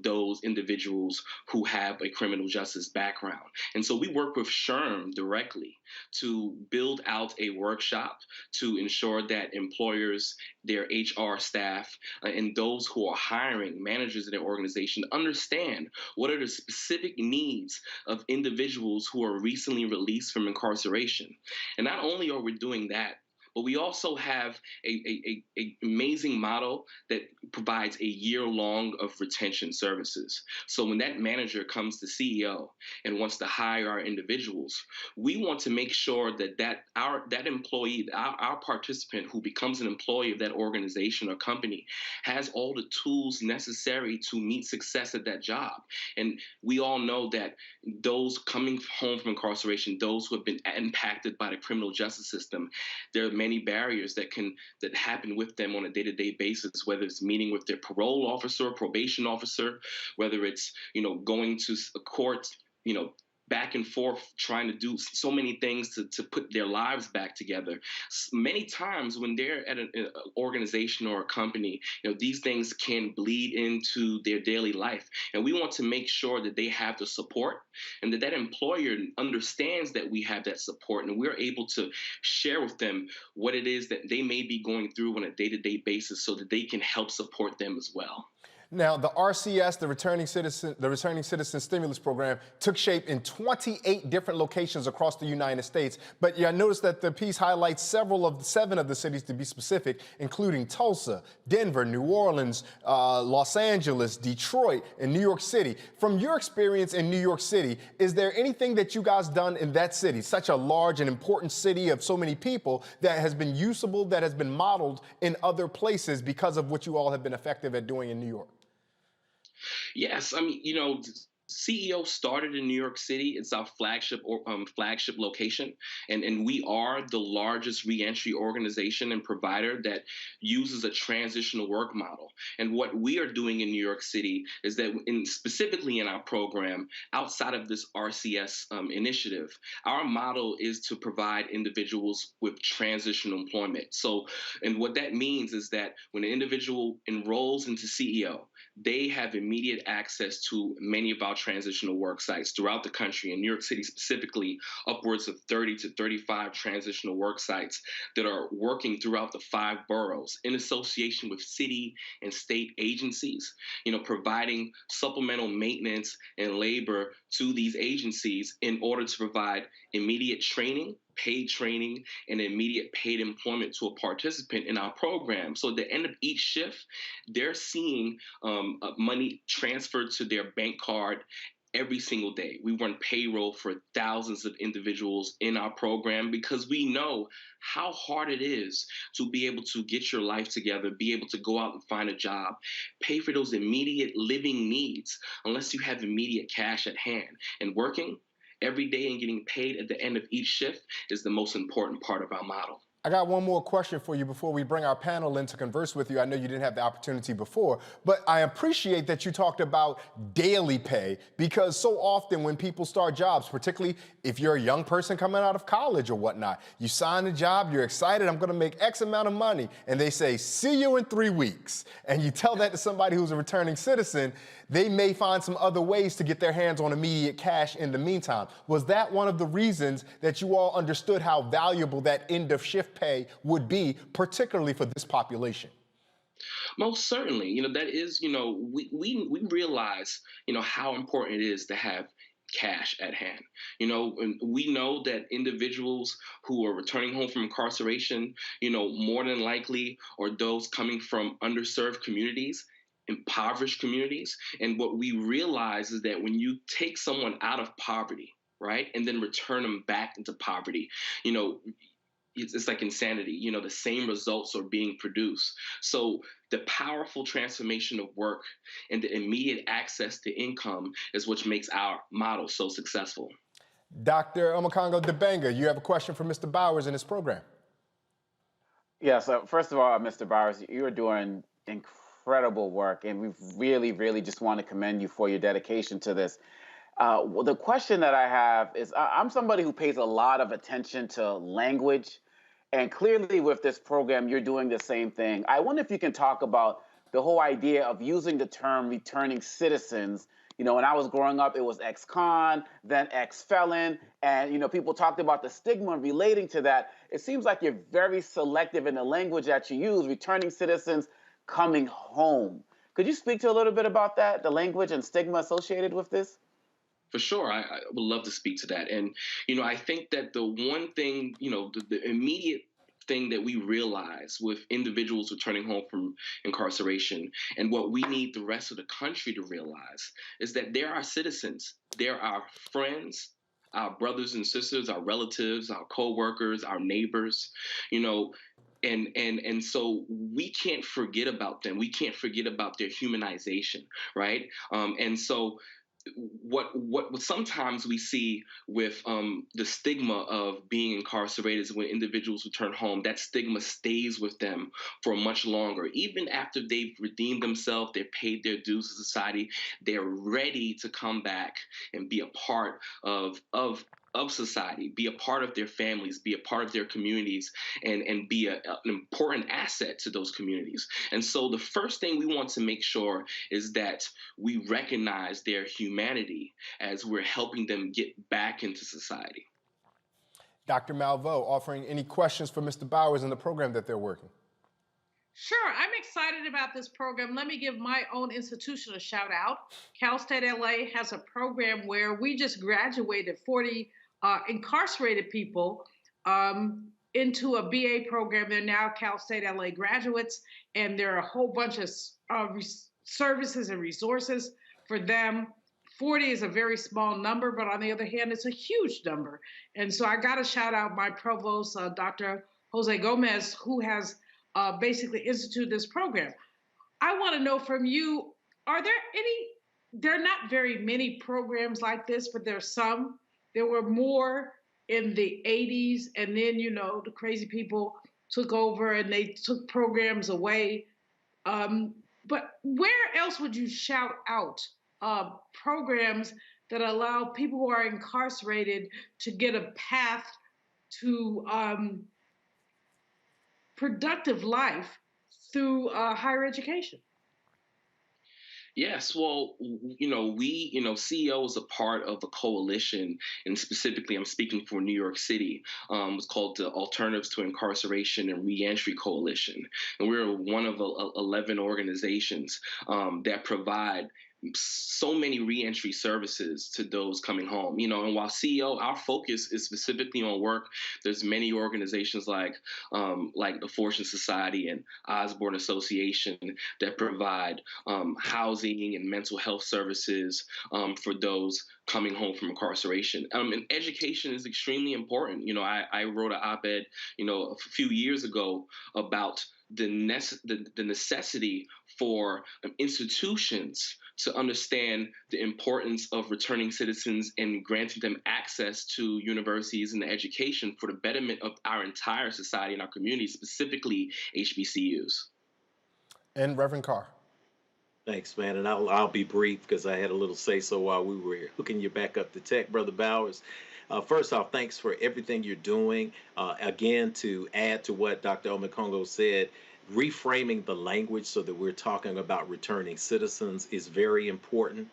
those individuals who have a criminal justice background. And so we work with SHRM directly to build out a workshop to ensure that employers, their HR staff, and those who are hiring managers in their organization understand what are the specific needs of individuals who are recently released from incarceration. And not only are we doing that, but we also have a amazing model that provides a year long of retention services. So when that manager comes to CEO and wants to hire our individuals, we want to make sure that employee, our participant who becomes an employee of that organization or company, has all the tools necessary to meet success at that job. And we all know that those coming home from incarceration, those who have been impacted by the criminal justice system, there are many barriers that happen with them on a day-to-day basis, whether it's meeting with their parole officer, probation officer, whether it's, going to a court, back and forth, trying to do so many things to put their lives back together. Many times when they're at an organization or a company, these things can bleed into their daily life. And we want to make sure that they have the support and that employer understands that we have that support and we're able to share with them what it is that they may be going through on a day-to-day basis so that they can help support them as well. Now, the RCS, the Returning Citizen Stimulus Program, took shape in 28 different locations across the United States. But I noticed that the piece highlights seven of the cities, to be specific, including Tulsa, Denver, New Orleans, Los Angeles, Detroit, and New York City. From your experience in New York City, is there anything that you guys done in that city, such a large and important city of so many people, that has been usable, that has been modeled in other places because of what you all have been effective at doing in New York? Yes, CEO started in New York City. It's our flagship location, and we are the largest reentry organization and provider that uses a transitional work model. And what we are doing in New York City is that, specifically in our program, outside of this RCS initiative, our model is to provide individuals with transitional employment. So, and what that means is that when an individual enrolls into CEO, they have immediate access to many of our transitional work sites throughout the country. In New York City specifically, upwards of 30 to 35 transitional work sites that are working throughout the 5 boroughs in association with city and state agencies, providing supplemental maintenance and labor to these agencies in order to provide immediate training, paid training, and immediate paid employment to a participant in our program. So at the end of each shift, they're seeing money transferred to their bank card every single day. We run payroll for thousands of individuals in our program because we know how hard it is to be able to get your life together, be able to go out and find a job, pay for those immediate living needs unless you have immediate cash at hand. And working every day and getting paid at the end of each shift is the most important part of our model. I got one more question for you before we bring our panel in to converse with you. I know you didn't have the opportunity before, but I appreciate that you talked about daily pay, because so often when people start jobs, particularly if you're a young person coming out of college or whatnot, you sign a job, you're excited, I'm gonna make X amount of money, and they say, see you in 3 weeks. And you tell that to somebody who's a returning citizen, they may find some other ways to get their hands on immediate cash in the meantime. Was that one of the reasons that you all understood how valuable that end of shift pay would be, particularly for this population? Most certainly. That is, we realize, how important it is to have cash at hand. And we know that individuals who are returning home from incarceration, more than likely are those coming from underserved communities, impoverished communities. And what we realize is that when you take someone out of poverty, right, and then return them back into poverty, it's like insanity. The same results are being produced. So the powerful transformation of work and the immediate access to income is what makes our model so successful. Dr. Omekongo Dibanga, you have a question for Mr. Bowers in this program. Yeah, so first of all, Mr. Bowers, you are doing incredible work, and we really, really just want to commend you for your dedication to this. The question that I have is, I'm somebody who pays a lot of attention to language, and clearly with this program, you're doing the same thing. I wonder if you can talk about the whole idea of using the term returning citizens. When I was growing up, it was ex-con, then ex-felon, and people talked about the stigma relating to that. It seems like you're very selective in the language that you use, returning citizens coming home. Could you speak to a little bit about that, the language and stigma associated with this? For sure. I would love to speak to that. And, I think that the one thing, the immediate thing that we realize with individuals returning home from incarceration, and what we need the rest of the country to realize, is that they're our citizens. They're our friends, our brothers and sisters, our relatives, our co-workers, our neighbors, And so we can't forget about them. We can't forget about their humanization, right? And so what sometimes we see with the stigma of being incarcerated is when individuals return home, that stigma stays with them for much longer. Even after they've redeemed themselves, they've paid their dues to society, they're ready to come back and be a part of society, be a part of their families, be a part of their communities, and be an important asset to those communities. And so the first thing we want to make sure is that we recognize their humanity as we're helping them get back into society. Dr. Malveaux, offering any questions for Mr. Bowers in the program that they're working? Sure, I'm excited about this program. Let me give my own institution a shout out. Cal State LA has a program where we just graduated 40 incarcerated people into a BA program. They're now Cal State LA graduates, and there are a whole bunch of services and resources for them. 40 is a very small number, but on the other hand, it's a huge number. And so I got to shout out my provost, Dr. Jose Gomez, who has basically instituted this program. I want to know from you, are there any there are not very many programs like this, but there's some. There were more in the 80s, and then, the crazy people took over and they took programs away. But where else would you shout out programs that allow people who are incarcerated to get a path to productive life through higher education? Yes, well, CEO is a part of a coalition, and specifically, I'm speaking for New York City. It's called the Alternatives to Incarceration and Reentry Coalition, and we're one of 11 organizations that provide so many reentry services to those coming home. And while CEO, our focus is specifically on work, there's many organizations like the Fortune Society and Osborne Association that provide housing and mental health services for those coming home from incarceration. And education is extremely important. I wrote an op-ed, a few years ago about the necessity for institutions to understand the importance of returning citizens and granting them access to universities and education for the betterment of our entire society and our community, specifically HBCUs. And Reverend Carr. Thanks, man. And I'll be brief because I had a little say-so while we were hooking you back up to tech, Brother Bowers. First off, thanks for everything you're doing. Again, to add to what Dr. Omekongo said, reframing the language so that we're talking about returning citizens is very important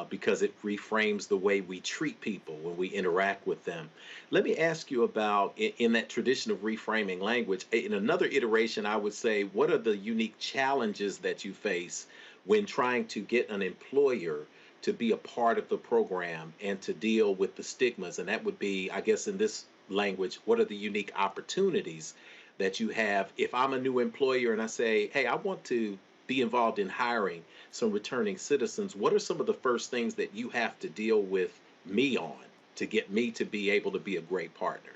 because it reframes the way we treat people when we interact with them. Let me ask you about, in that tradition of reframing language, in another iteration, I would say, what are the unique challenges that you face when trying to get an employer to be a part of the program and to deal with the stigmas? And that would be, I guess, in this language, what are the unique opportunities that you have? If I'm a new employer and I say, hey, I want to be involved in hiring some returning citizens, what are some of the first things that you have to deal with me on to get me to be able to be a great partner?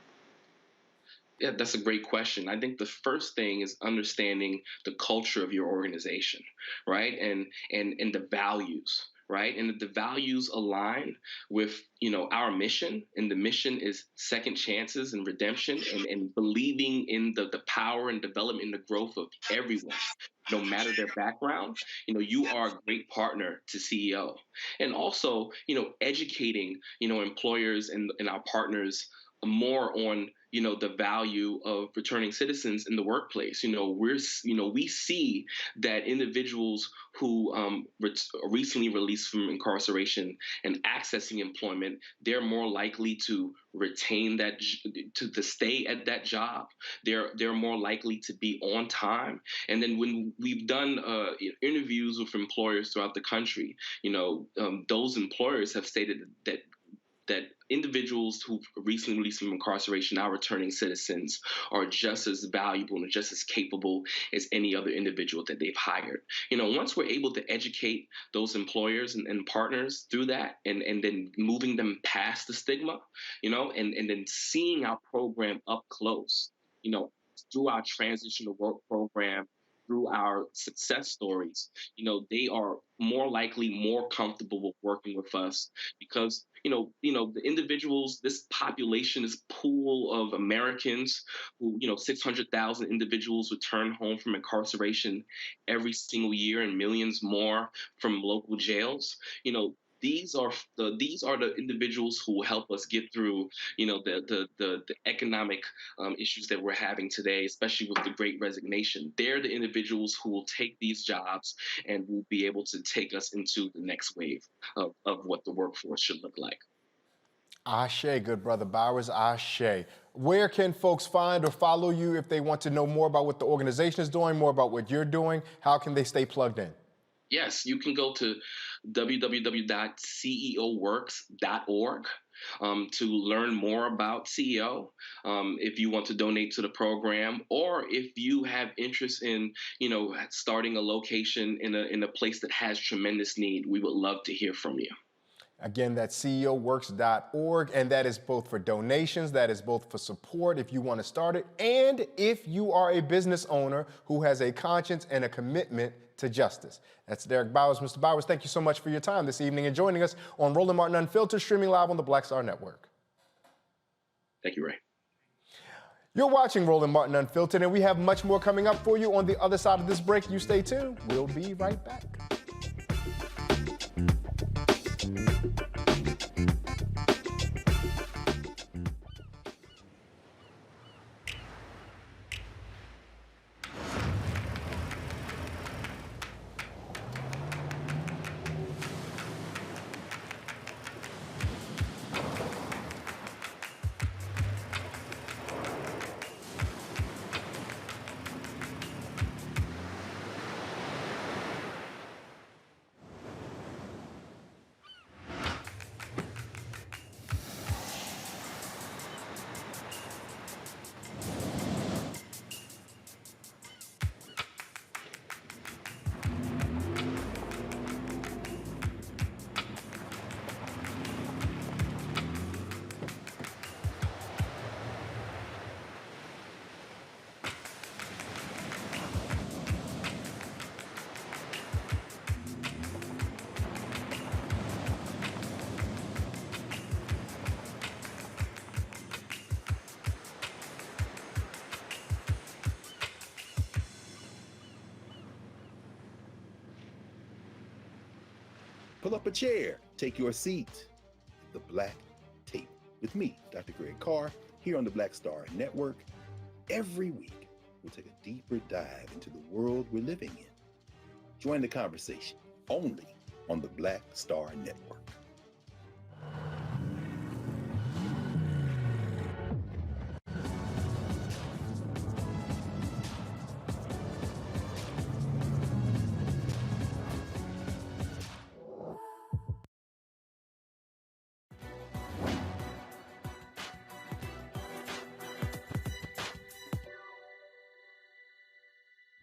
Yeah, that's a great question. I think the first thing is understanding the culture of your organization, right? And the values, right? And the values align with, our mission. And the mission is second chances and redemption and believing in the power and development and the growth of everyone, no matter their background. You are a great partner to CEO. And also, educating, employers and our partners more on the value of returning citizens in the workplace. We see that individuals who recently released from incarceration and accessing employment, they're more likely to retain that, to stay at that job. They're more likely to be on time. And then when we've done interviews with employers throughout the country, those employers have stated that individuals who recently released from incarceration, now returning citizens, are just as valuable and just as capable as any other individual that they've hired. Once we're able to educate those employers and partners through that, and then moving them past the stigma, and then seeing our program up close, through our transition to work program, through our success stories, they are more likely, more comfortable with working with us because, the individuals, this population, this pool of Americans who, 600,000 individuals return home from incarceration every single year and millions more from local jails, these are the individuals who will help us get through, the economic issues that we're having today, especially with the Great Resignation. They're the individuals who will take these jobs and will be able to take us into the next wave of what the workforce should look like. Ashe, good brother Bowers, ashe. Where can folks find or follow you if they want to know more about what the organization is doing, more about what you're doing? How can they stay plugged in? Yes, you can go to www.ceoworks.org to learn more about CEO. If you want to donate to the program, or if you have interest in, starting a location in a place that has tremendous need, we would love to hear from you. Again, that's ceoworks.org, and that is both for donations, that is both for support if you want to start it, and if you are a business owner who has a conscience and a commitment to justice. That's Derek Bowers. Mr. Bowers, thank you so much for your time this evening and joining us on Roland Martin Unfiltered, streaming live on the Black Star Network. Thank you, Ray. You're watching Roland Martin Unfiltered, and we have much more coming up for you on the other side of this break. You stay tuned. We'll be right back. Pull up a chair, take your seat. The Black Tape with me, Dr. Greg Carr, here on the Black Star Network. Every week, we'll take a deeper dive into the world we're living in. Join the conversation only on the Black Star Network.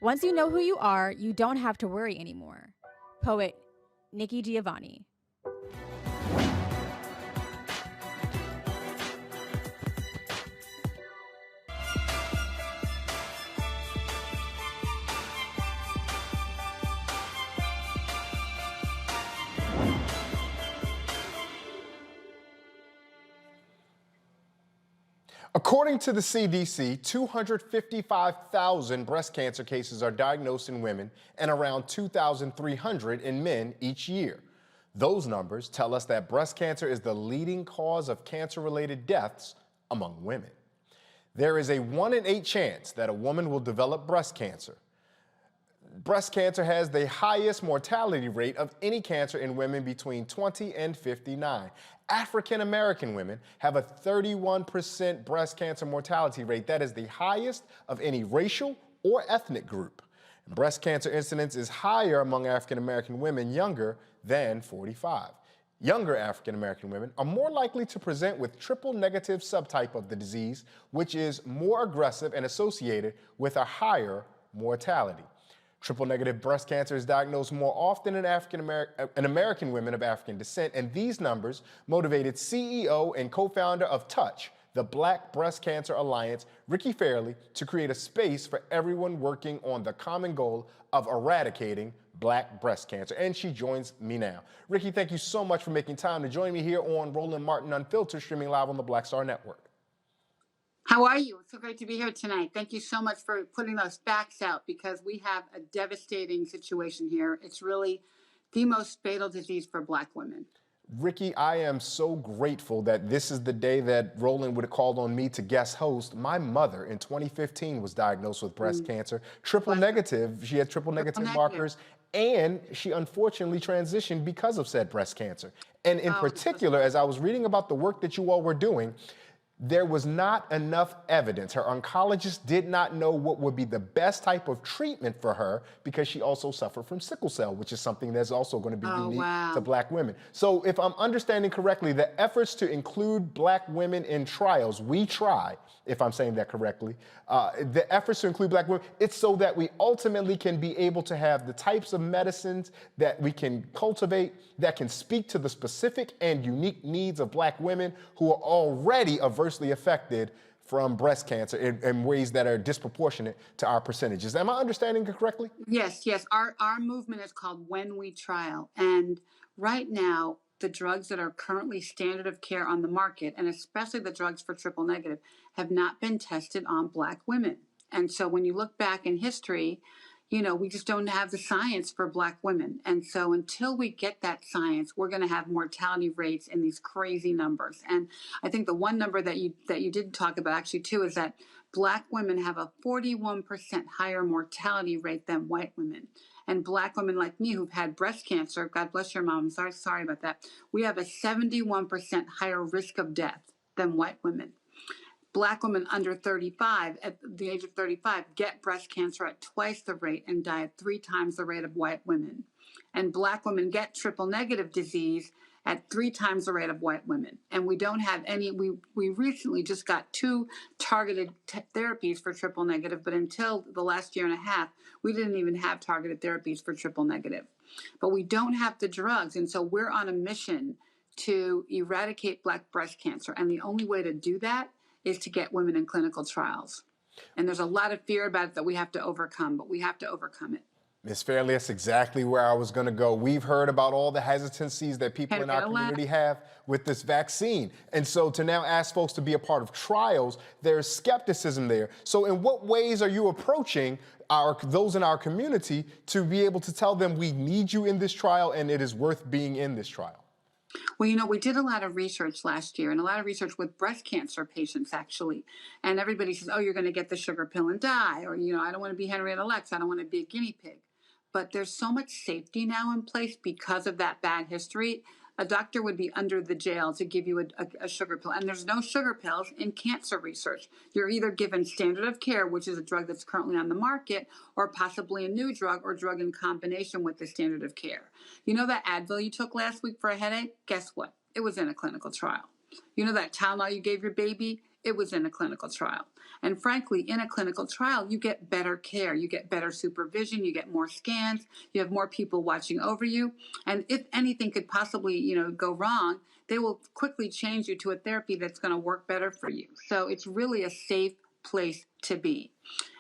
Once you know who you are, you don't have to worry anymore. Poet Nikki Giovanni. According to the CDC, 255,000 breast cancer cases are diagnosed in women and around 2,300 in men each year. Those numbers tell us that breast cancer is the leading cause of cancer-related deaths among women. There is a 1 in 8 chance that a woman will develop breast cancer. Breast cancer has the highest mortality rate of any cancer in women between 20 and 59. African American women have a 31% breast cancer mortality rate. That is the highest of any racial or ethnic group. Breast cancer incidence is higher among African American women younger than 45. Younger African American women are more likely to present with triple-negative subtype of the disease, which is more aggressive and associated with a higher mortality. Triple-negative breast cancer is diagnosed more often in American women of African descent, and these numbers motivated CEO and co-founder of Touch, the Black Breast Cancer Alliance, Ricky Fairley, to create a space for everyone working on the common goal of eradicating Black breast cancer. And she joins me now. Ricky, thank you so much for making time to join me here on Roland Martin Unfiltered, streaming live on the Black Star Network. How are you? It's so great to be here tonight. Thank you so much for putting those facts out, because we have a devastating situation here. It's really the most fatal disease for Black women. Ricky, I am so grateful that this is the day that Roland would have called on me to guest host. My mother in 2015 was diagnosed with breast cancer, triple negative. She had triple negative markers, and she unfortunately transitioned because of said breast cancer. And in particular, as I was reading about the work that you all were doing, there was not enough evidence. Her oncologist did not know what would be the best type of treatment for her because she also suffered from sickle cell, which is something that's also going to be unique to Black women. So if I'm understanding correctly, the efforts to include Black women in trials, we try, if I'm saying that correctly, the efforts to include Black women, it's so that we ultimately can be able to have the types of medicines that we can cultivate that can speak to the specific and unique needs of Black women who are already adversely affected from breast cancer in ways that are disproportionate to our percentages. Am I understanding it correctly? Yes, yes. Our movement is called When We Trial. And right now, the drugs that are currently standard of care on the market, and especially the drugs for triple negative, have not been tested on Black women. And so when you look back in history, you know, we just don't have the science for Black women. And so until we get that science, we're going to have mortality rates in these crazy numbers. And I think the one number that you didn't talk about actually too is that Black women have a 41% higher mortality rate than white women. And Black women like me who've had breast cancer, God bless your mom, I'm sorry about that, we have a 71% higher risk of death than white women. Black women under 35, at the age of 35, get breast cancer at twice the rate and die at 3 times the rate of white women. And Black women get triple negative disease at 3 times the rate of white women. And we don't have any, we recently just got 2 targeted therapies for triple negative, but until the last year and a half, we didn't even have targeted therapies for triple negative. But we don't have the drugs, and so we're on a mission to eradicate Black breast cancer. And the only way to do that is to get women in clinical trials. And there's a lot of fear about it that we have to overcome, but we have to overcome it. Ms. Fairley, that's exactly where I was going to go. We've heard about all the hesitancies that people in our community have with this vaccine. And so to now ask folks to be a part of trials, there's skepticism there. So in what ways are you approaching those in our community to be able to tell them we need you in this trial and it is worth being in this trial? Well, you know, we did a lot of research last year and a lot of research with breast cancer patients, actually. And everybody says, oh, you're going to get the sugar pill and die. Or, you know, I don't want to be Henrietta Lacks. I don't want to be a guinea pig. But there's so much safety now in place because of that bad history. A doctor would be under the jail to give you a sugar pill. And there's no sugar pills in cancer research. You're either given standard of care, which is a drug that's currently on the market, or possibly a new drug or drug in combination with the standard of care. You know that Advil you took last week for a headache? Guess what? It was in a clinical trial. You know that Tylenol you gave your baby? It was in a clinical trial. And frankly, in a clinical trial, you get better care. You get better supervision. You get more scans. You have more people watching over you. And if anything could possibly, you know, go wrong, they will quickly change you to a therapy that's going to work better for you. So it's really a safe place to be.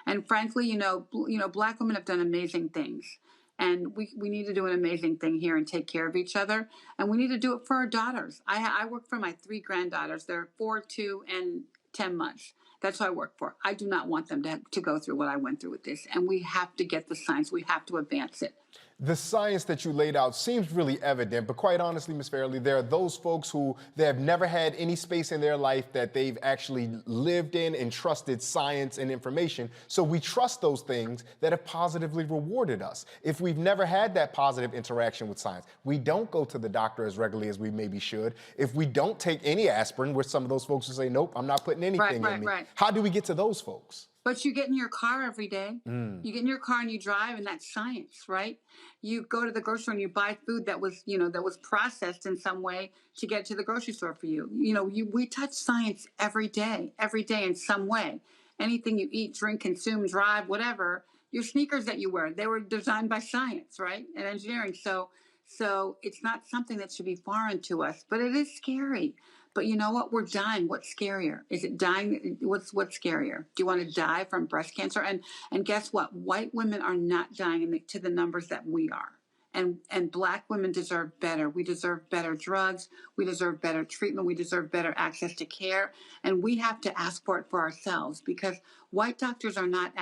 And frankly, you know, Black women have done amazing things. And we need to do an amazing thing here and take care of each other. And we need to do it for our daughters. I work for my 3 granddaughters. They're 4, 2, and 10 months. That's what I work for. I do not want them to go through what I went through with this. And we have to get the science. We have to advance it. The science that you laid out seems really evident, but quite honestly, Ms. Fairley, there are those folks who they have never had any space in their life that they've actually lived in and trusted science and information. So we trust those things that have positively rewarded us. If we've never had that positive interaction with science, we don't go to the doctor as regularly as we maybe should. If we don't take any aspirin, we're some of those folks who say, nope, I'm not putting anything in me. Right. How do we get to those folks? But you get in your car every day. You get in your car and you drive, and that's science, right? You go to the grocery store and you buy food that was, you know, that was processed in some way to get to the grocery store for you. You know, we touch science every day in some way. Anything you eat, drink, consume, drive, whatever, your sneakers that you wear, they were designed by science, right? And engineering. So it's not something that should be foreign to us, but it is scary. But you know what? We're dying. What's scarier? Is it dying? What's scarier? Do you want to die from breast cancer? And guess what? White women are not dying to the numbers that we are. And Black women deserve better. We deserve better drugs. We deserve better treatment. We deserve better access to care. And we have to ask for it for ourselves because white doctors are not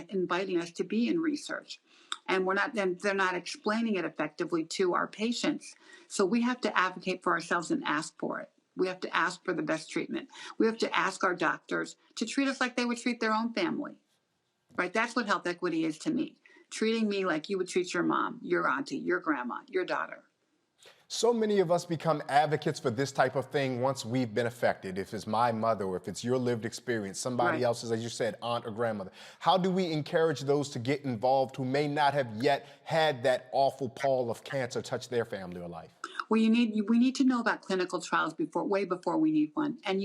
inviting us to be in research. And they're not explaining it effectively to our patients. So we have to advocate for ourselves and ask for it. We have to ask for the best treatment. We have to ask our doctors to treat us like they would treat their own family, right? That's what health equity is to me. Treating me like you would treat your mom, your auntie, your grandma, your daughter. So many of us become advocates for this type of thing once we've been affected. If it's my mother or if it's your lived experience, somebody else's, as you said, aunt or grandmother. How do we encourage those to get involved who may not have yet had that awful pall of cancer touch their family or life? Well, we need to know about clinical trials way before we need one. And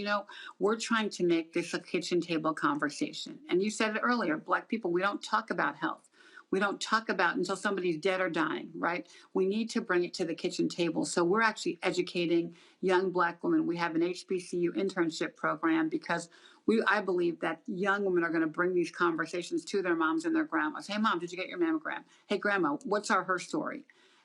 we're trying to make this a kitchen table conversation. And you said it earlier, Black people, we don't talk about health. We don't talk about until somebody's dead or dying, right? We need to bring it to the kitchen table. So we're actually educating young Black women. We have an HBCU internship program because I believe that young women are going to bring these conversations to their moms and their grandmas. Hey, Mom, did you get your mammogram? Hey, Grandma, what's her story?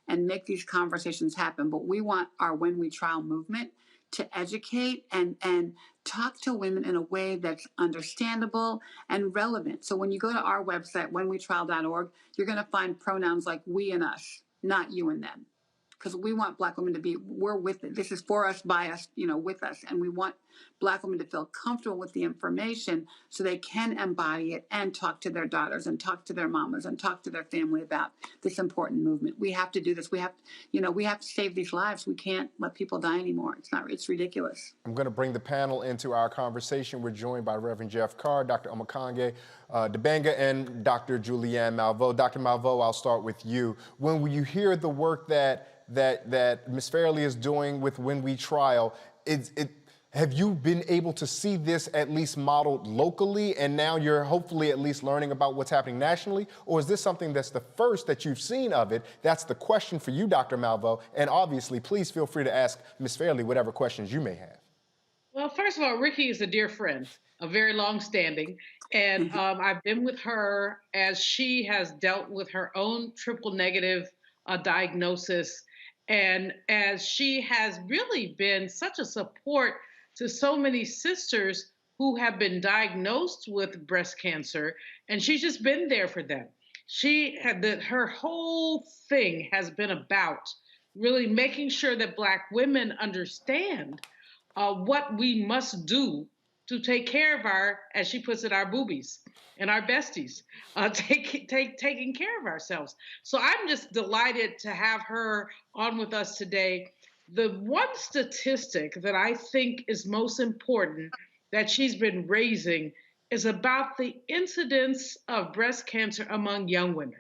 And make these conversations happen. But we want our When We Trial movement to educate and talk to women in a way that's understandable and relevant. So when you go to our website, whenwetrial.org, you're going to find pronouns like we and us, not you and them. Because we want Black women to be, we're with it. This is for us, by us, with us. And we want Black women to feel comfortable with the information so they can embody it and talk to their daughters and talk to their mamas and talk to their family about this important movement. We have to do this. We have to save these lives. We can't let people die anymore. It's ridiculous. I'm going to bring the panel into our conversation. We're joined by Reverend Jeff Carr, Dr. Omokange Dibanga, and Dr. Julianne Malveaux. Dr. Malveaux, I'll start with you. When you hear the work that Ms. Fairley is doing with When We Trial, have you been able to see this at least modeled locally, and now you're hopefully at least learning about what's happening nationally? Or is this something that's the first that you've seen of it? That's the question for you, Dr. Malveaux. And obviously, please feel free to ask Ms. Fairley whatever questions you may have. Well, first of all, Ricky is a dear friend, a very long-standing, and I've been with her as she has dealt with her own triple negative diagnosis, and as she has really been such a support to so many sisters who have been diagnosed with breast cancer, and she's just been there for them. Her whole thing has been about really making sure that Black women understand what we must do to take care of our, as she puts it, our boobies and our besties, taking care of ourselves. So I'm just delighted to have her on with us today. The one statistic that I think is most important that she's been raising is about the incidence of breast cancer among young women,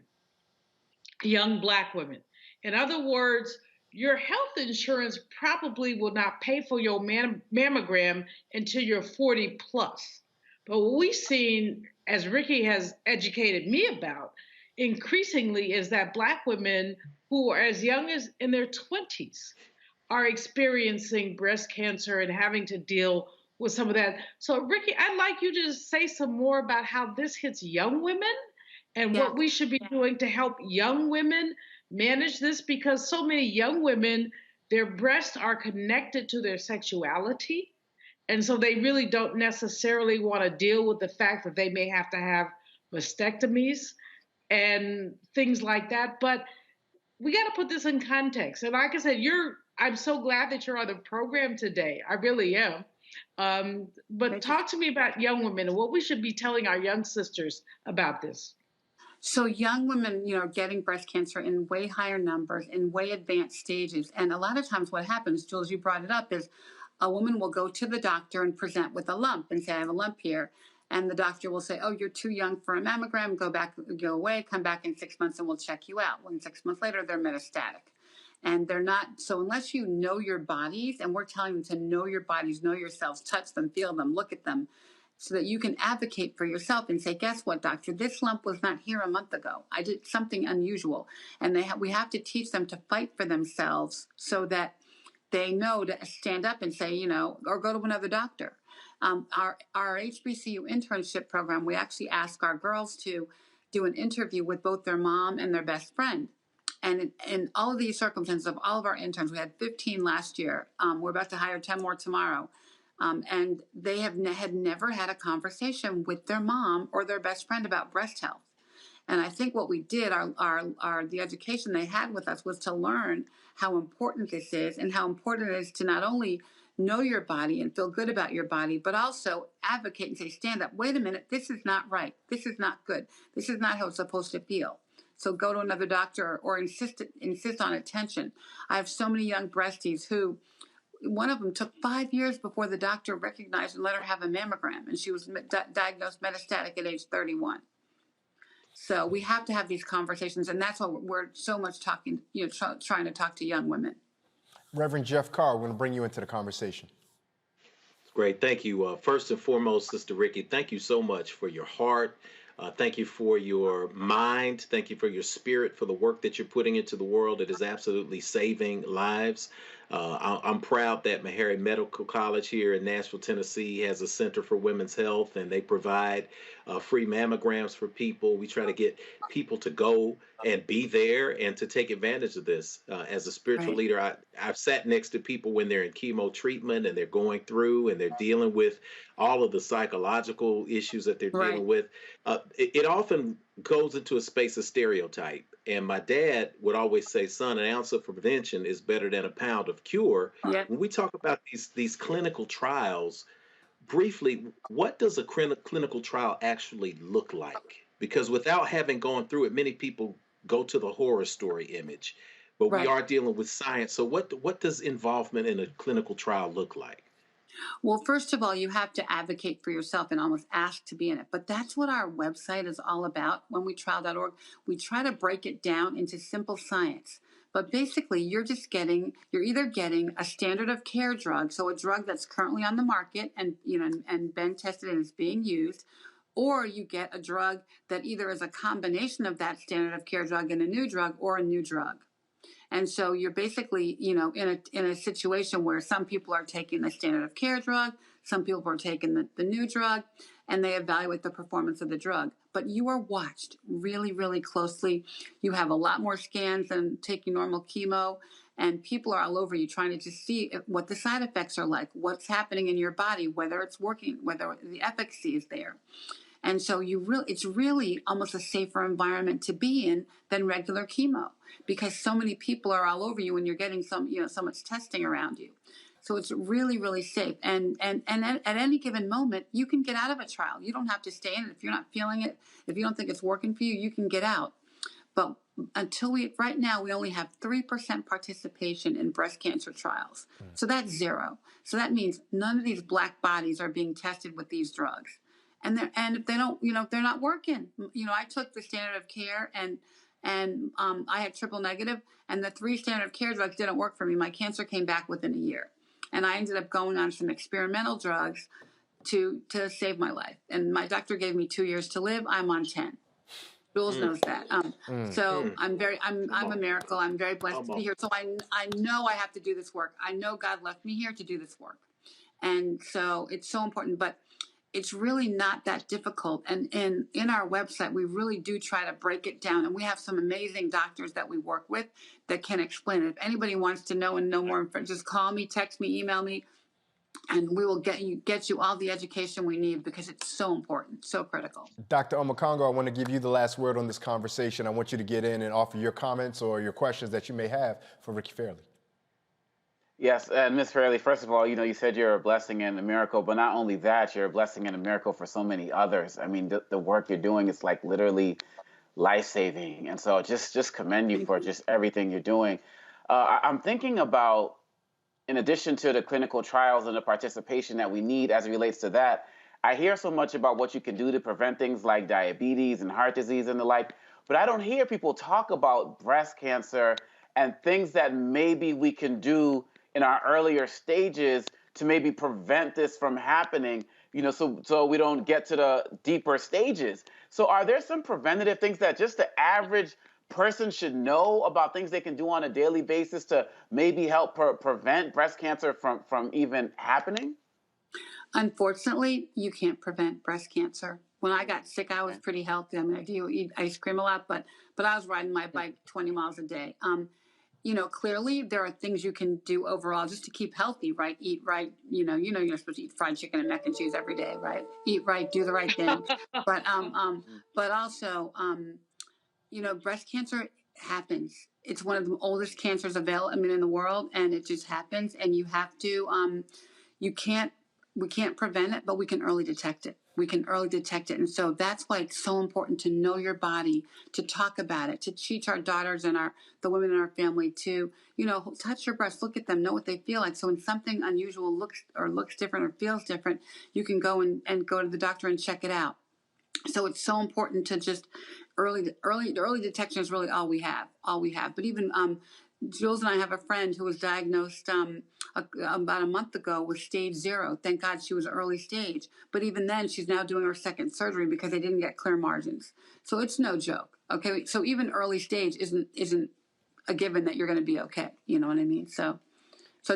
young Black women. In other words, your health insurance probably will not pay for your mammogram until you're 40 plus. But what we've seen, as Ricky has educated me about, increasingly is that Black women who are as young as in their 20s are experiencing breast cancer and having to deal with some of that. So Ricky, I'd like you to say some more about how this hits young women and what we should be doing to help young women manage this, because so many young women, their breasts are connected to their sexuality. And so they really don't necessarily want to deal with the fact that they may have to have mastectomies and things like that. But we got to put this in context. And like I said, I'm so glad that you're on the program today. I really am. But talk to me about young women and what we should be telling our young sisters about this. So young women, are getting breast cancer in way higher numbers, in way advanced stages. And a lot of times what happens, Jules, you brought it up, is a woman will go to the doctor and present with a lump and say, I have a lump here. And the doctor will say, oh, you're too young for a mammogram. Go away, come back in 6 months and we'll check you out. Well, 6 months later, they're metastatic. And they're not, so unless you know your bodies, and we're telling them to know your bodies, know yourselves, touch them, feel them, look at them, so that you can advocate for yourself and say, guess what, doctor, this lump was not here a month ago. I did something unusual. And we have to teach them to fight for themselves so that they know to stand up and say, or go to another doctor. Our HBCU internship program, we actually ask our girls to do an interview with both their mom and their best friend. And in all of these circumstances of all of our interns, we had 15 last year. We're about to hire 10 more tomorrow. And they had never had a conversation with their mom or their best friend about breast health. And I think what we did, the education they had with us, was to learn how important this is and how important it is to not only know your body and feel good about your body, but also advocate and say, stand up, wait a minute, this is not right. This is not good. This is not how it's supposed to feel. So go to another doctor or insist on attention. I have so many young breasties who, one of them took 5 years before the doctor recognized and let her have a mammogram, and she was diagnosed metastatic at age 31. So we have to have these conversations, and that's why we're so much talking, trying to talk to young women. Reverend Jeff Carr, we're going to bring you into the conversation. Great. Thank you. First and foremost, Sister Ricky, thank you so much for your heart. Thank you for your mind. Thank you for your spirit, for the work that you're putting into the world. It is absolutely saving lives. I'm proud that Meharry Medical College here in Nashville, Tennessee has a Center for Women's Health, and they provide free mammograms for people. We try to get people to go and be there and to take advantage of this. As a spiritual leader, I've sat next to people when they're in chemo treatment and they're going through and they're dealing with all of the psychological issues that they're dealing with. It often goes into a space of stereotype. And my dad would always say, son, an ounce of prevention is better than a pound of cure. When we talk about these clinical trials, briefly, what does a clinical trial actually look like? Because without having gone through it, many people go to the horror story image, but we are dealing with science. So what does involvement in a clinical trial look like? Well, first of all, you have to advocate for yourself and almost ask to be in it. But that's what our website is all about. WhenWeTrial.org, we try to break it down into simple science. But basically, you're either getting a standard of care drug, so a drug that's currently on the market and been tested and is being used, or you get a drug that either is a combination of that standard of care drug and a new drug, or a new drug. And so you're basically, in a situation where some people are taking the standard of care drug, some people are taking the new drug, and they evaluate the performance of the drug. But you are watched really, really closely. You have a lot more scans than taking normal chemo, and people are all over you trying to just see what the side effects are like, what's happening in your body, whether it's working, whether the efficacy is there. And so it's really almost a safer environment to be in than regular chemo, because so many people are all over you and you're getting so much testing around you. So it's really, really safe. And at any given moment, you can get out of a trial. You don't have to stay in it. If you're not feeling it, if you don't think it's working for you, you can get out. But right now, we only have 3% participation in breast cancer trials. So that's zero. So that means none of these black bodies are being tested with these drugs. And if they don't, if they're not working, I took the standard of care and I had triple negative, and the 3 standard of care drugs didn't work for me. My cancer came back within a year, and I ended up going on some experimental drugs to save my life. And my doctor gave me 2 years to live. I'm on 10. Jules knows that. So I'm a miracle. I'm very blessed to be here. So I know I have to do this work. I know God left me here to do this work. And so it's so important, but it's really not that difficult. And in our website, we really do try to break it down. And we have some amazing doctors that we work with that can explain it. If anybody wants to know and know more, just call me, text me, email me, and we will get you all the education we need, because it's so important, so critical. Dr. Omekongo, I want to give you the last word on this conversation. I want you to get in and offer your comments or your questions that you may have for Ricky Fairley. Yes, and Ms. Fairley, first of all, you said you're a blessing and a miracle, but not only that, you're a blessing and a miracle for so many others. I mean, the work you're doing is like literally life-saving. And so just commend you for just everything you're doing. I'm thinking about, in addition to the clinical trials and the participation that we need as it relates to that, I hear so much about what you can do to prevent things like diabetes and heart disease and the like, but I don't hear people talk about breast cancer and things that maybe we can do in our earlier stages to maybe prevent this from happening, so we don't get to the deeper stages. So are there some preventative things that just the average person should know about, things they can do on a daily basis to maybe help prevent breast cancer from even happening? Unfortunately, you can't prevent breast cancer. When I got sick, I was pretty healthy. I mean, I do eat ice cream a lot, but I was riding my bike 20 miles a day. Clearly there are things you can do overall just to keep healthy, right? Eat right. You're not supposed to eat fried chicken and mac and cheese every day, right? Eat right, do the right thing. But also, breast cancer happens. It's one of the oldest cancers in the world, and it just happens. And you have to, we can't prevent it, but we can early detect it. we can early detect it. And so that's why it's so important to know your body, to talk about it, to teach our daughters and the women in our family to, touch your breasts, look at them, know what they feel like. So when something unusual looks different or feels different, you can go and go to the doctor and check it out. So it's so important to just early detection is really all we have. But even Jules and I have a friend who was diagnosed about a month ago with stage 0. Thank God she was early stage. But even then, she's now doing her second surgery because they didn't get clear margins. So it's no joke. Okay, so even early stage isn't a given that you're going to be okay. You know what I mean? So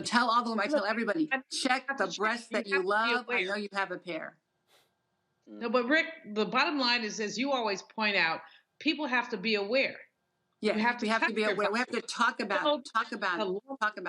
tell all the women, I tell everybody, check the breasts that you love. I know you have a pair. No, but Rick, the bottom line is, as you always point out, people have to be aware. Yeah, we have to be aware. We have to talk about it.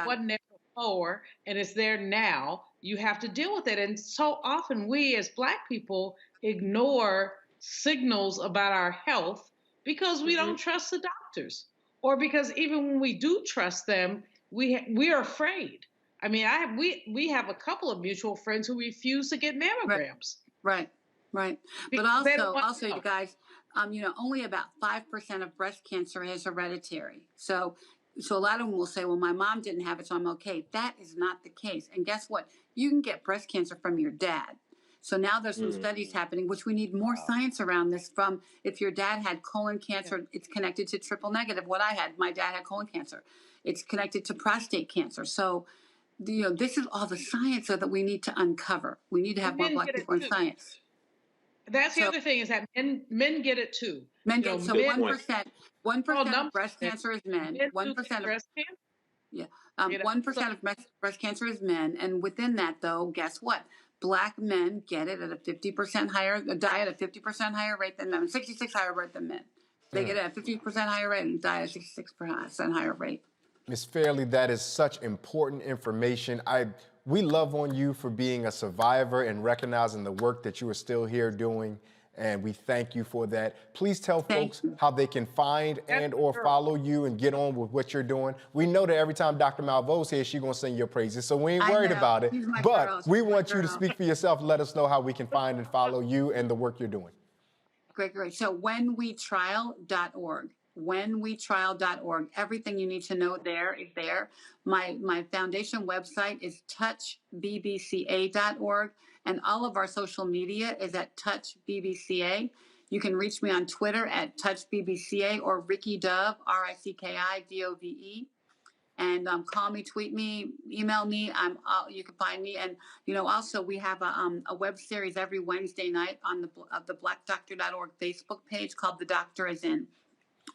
Wasn't there before, and it's there now. You have to deal with it. And so often we as Black people ignore signals about our health because we don't trust the doctors, or because even when we do trust them, we are afraid. I mean, we have a couple of mutual friends who refuse to get mammograms. Right. But also, you guys, only about 5% of breast cancer is hereditary. So a lot of them will say, well, my mom didn't have it, so I'm okay. That is not the case. And guess what? You can get breast cancer from your dad. So now there's some studies happening, which we need more science around this. From if your dad had colon cancer, it's connected to triple negative. What I had, my dad had colon cancer. It's connected to prostate cancer. So, this is all the science that we need to uncover. We need to have more Black people in science. That's the other thing, is that men get it too. Men get it. So 1% of breast cancer is men. 1% of breast cancer. Yeah, 1% of breast cancer is men, and within that, though, guess what? Black men get it at a 50% higher, die at a 50% higher rate than men, 66% higher rate than men. They get it at a 50% higher rate and die at a 66% higher rate. Ms. Fairley, that is such important information. We love on you for being a survivor and recognizing the work that you are still here doing, and we thank you for that. Please tell folks how they can find and or follow you and get on with what you're doing. We know that every time Dr. Malveau's here, she's going to sing your praises, so we ain't worried about it. But we want you to speak for yourself. Let us know how we can find and follow you and the work you're doing. Great. So whenwetrial.org. Whenwetrial.org. Everything you need to know there is there. My foundation website is touchbbca.org, and all of our social media is at touchbbca. You can reach me on Twitter at touchbbca or Ricky Dove, RICKIDOVE. And call me, tweet me, email me. You can find me. And also we have a web series every Wednesday night on the blackdoctor.org Facebook page called The Doctor Is In.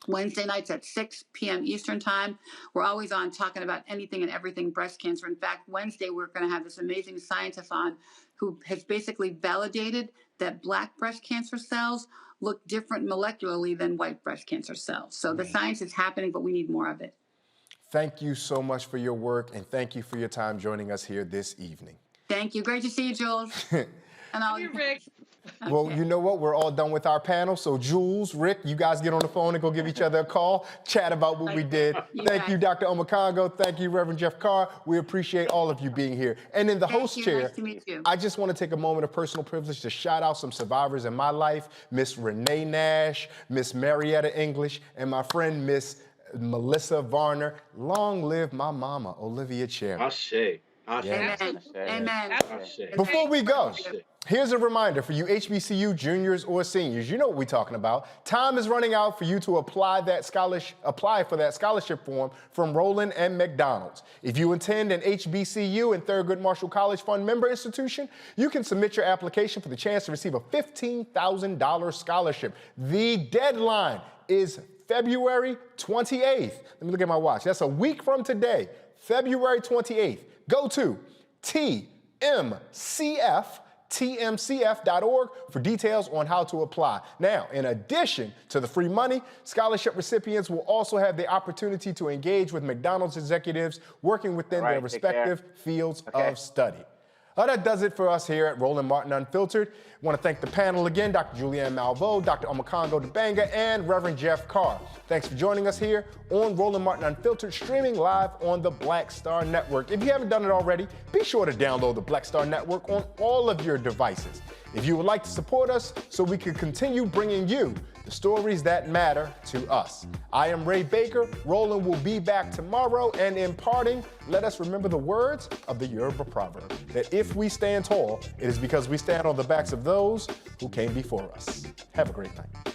Wednesday nights at 6 p.m. Eastern time. We're always on talking about anything and everything breast cancer. In fact, Wednesday we're going to have this amazing scientist on who has basically validated that Black breast cancer cells look different molecularly than white breast cancer cells. So the science is happening, but we need more of it. Thank you so much for your work, and thank you for your time joining us here this evening. Thank you. Great to see you, Jules. And all you, Rick. Well, you know what? We're all done with our panel. So Jules, Rick, you guys get on the phone and go give each other a call, chat about what we did. Thank you, Dr. Omekongo. Thank you, Reverend Jeff Carr. We appreciate all of you being here. And in the host chair, nice to meet you. I just want to take a moment of personal privilege to shout out some survivors in my life, Miss Renee Nash, Miss Marietta English, and my friend, Miss Melissa Varner. Long live my mama, Olivia Cherry. Ashe. Amen. Amen. Before we go, here's a reminder for you HBCU juniors or seniors. You know what we're talking about. Time is running out for you to apply for that scholarship form from Roland and McDonald's. If you attend an HBCU and Thurgood Marshall College Fund member institution, you can submit your application for the chance to receive a $15,000 scholarship. The deadline is February 28th. Let me look at my watch. That's a week from today, February 28th. Go to tmcf.org for details on how to apply. Now, in addition to the free money, scholarship recipients will also have the opportunity to engage with McDonald's executives working within their respective fields of study. That does it for us here at Roland Martin Unfiltered. I want to thank the panel again, Dr. Julianne Malveaux, Dr. Omekongo Dibanga, and Reverend Jeff Carr. Thanks for joining us here on Roland Martin Unfiltered, streaming live on the Black Star Network. If you haven't done it already, be sure to download the Black Star Network on all of your devices. If you would like to support us so we can continue bringing you the stories that matter to us. I am Ray Baker. Roland will be back tomorrow. And in parting, let us remember the words of the Yoruba proverb, that if we stand tall, it is because we stand on the backs of those who came before us. Have a great night.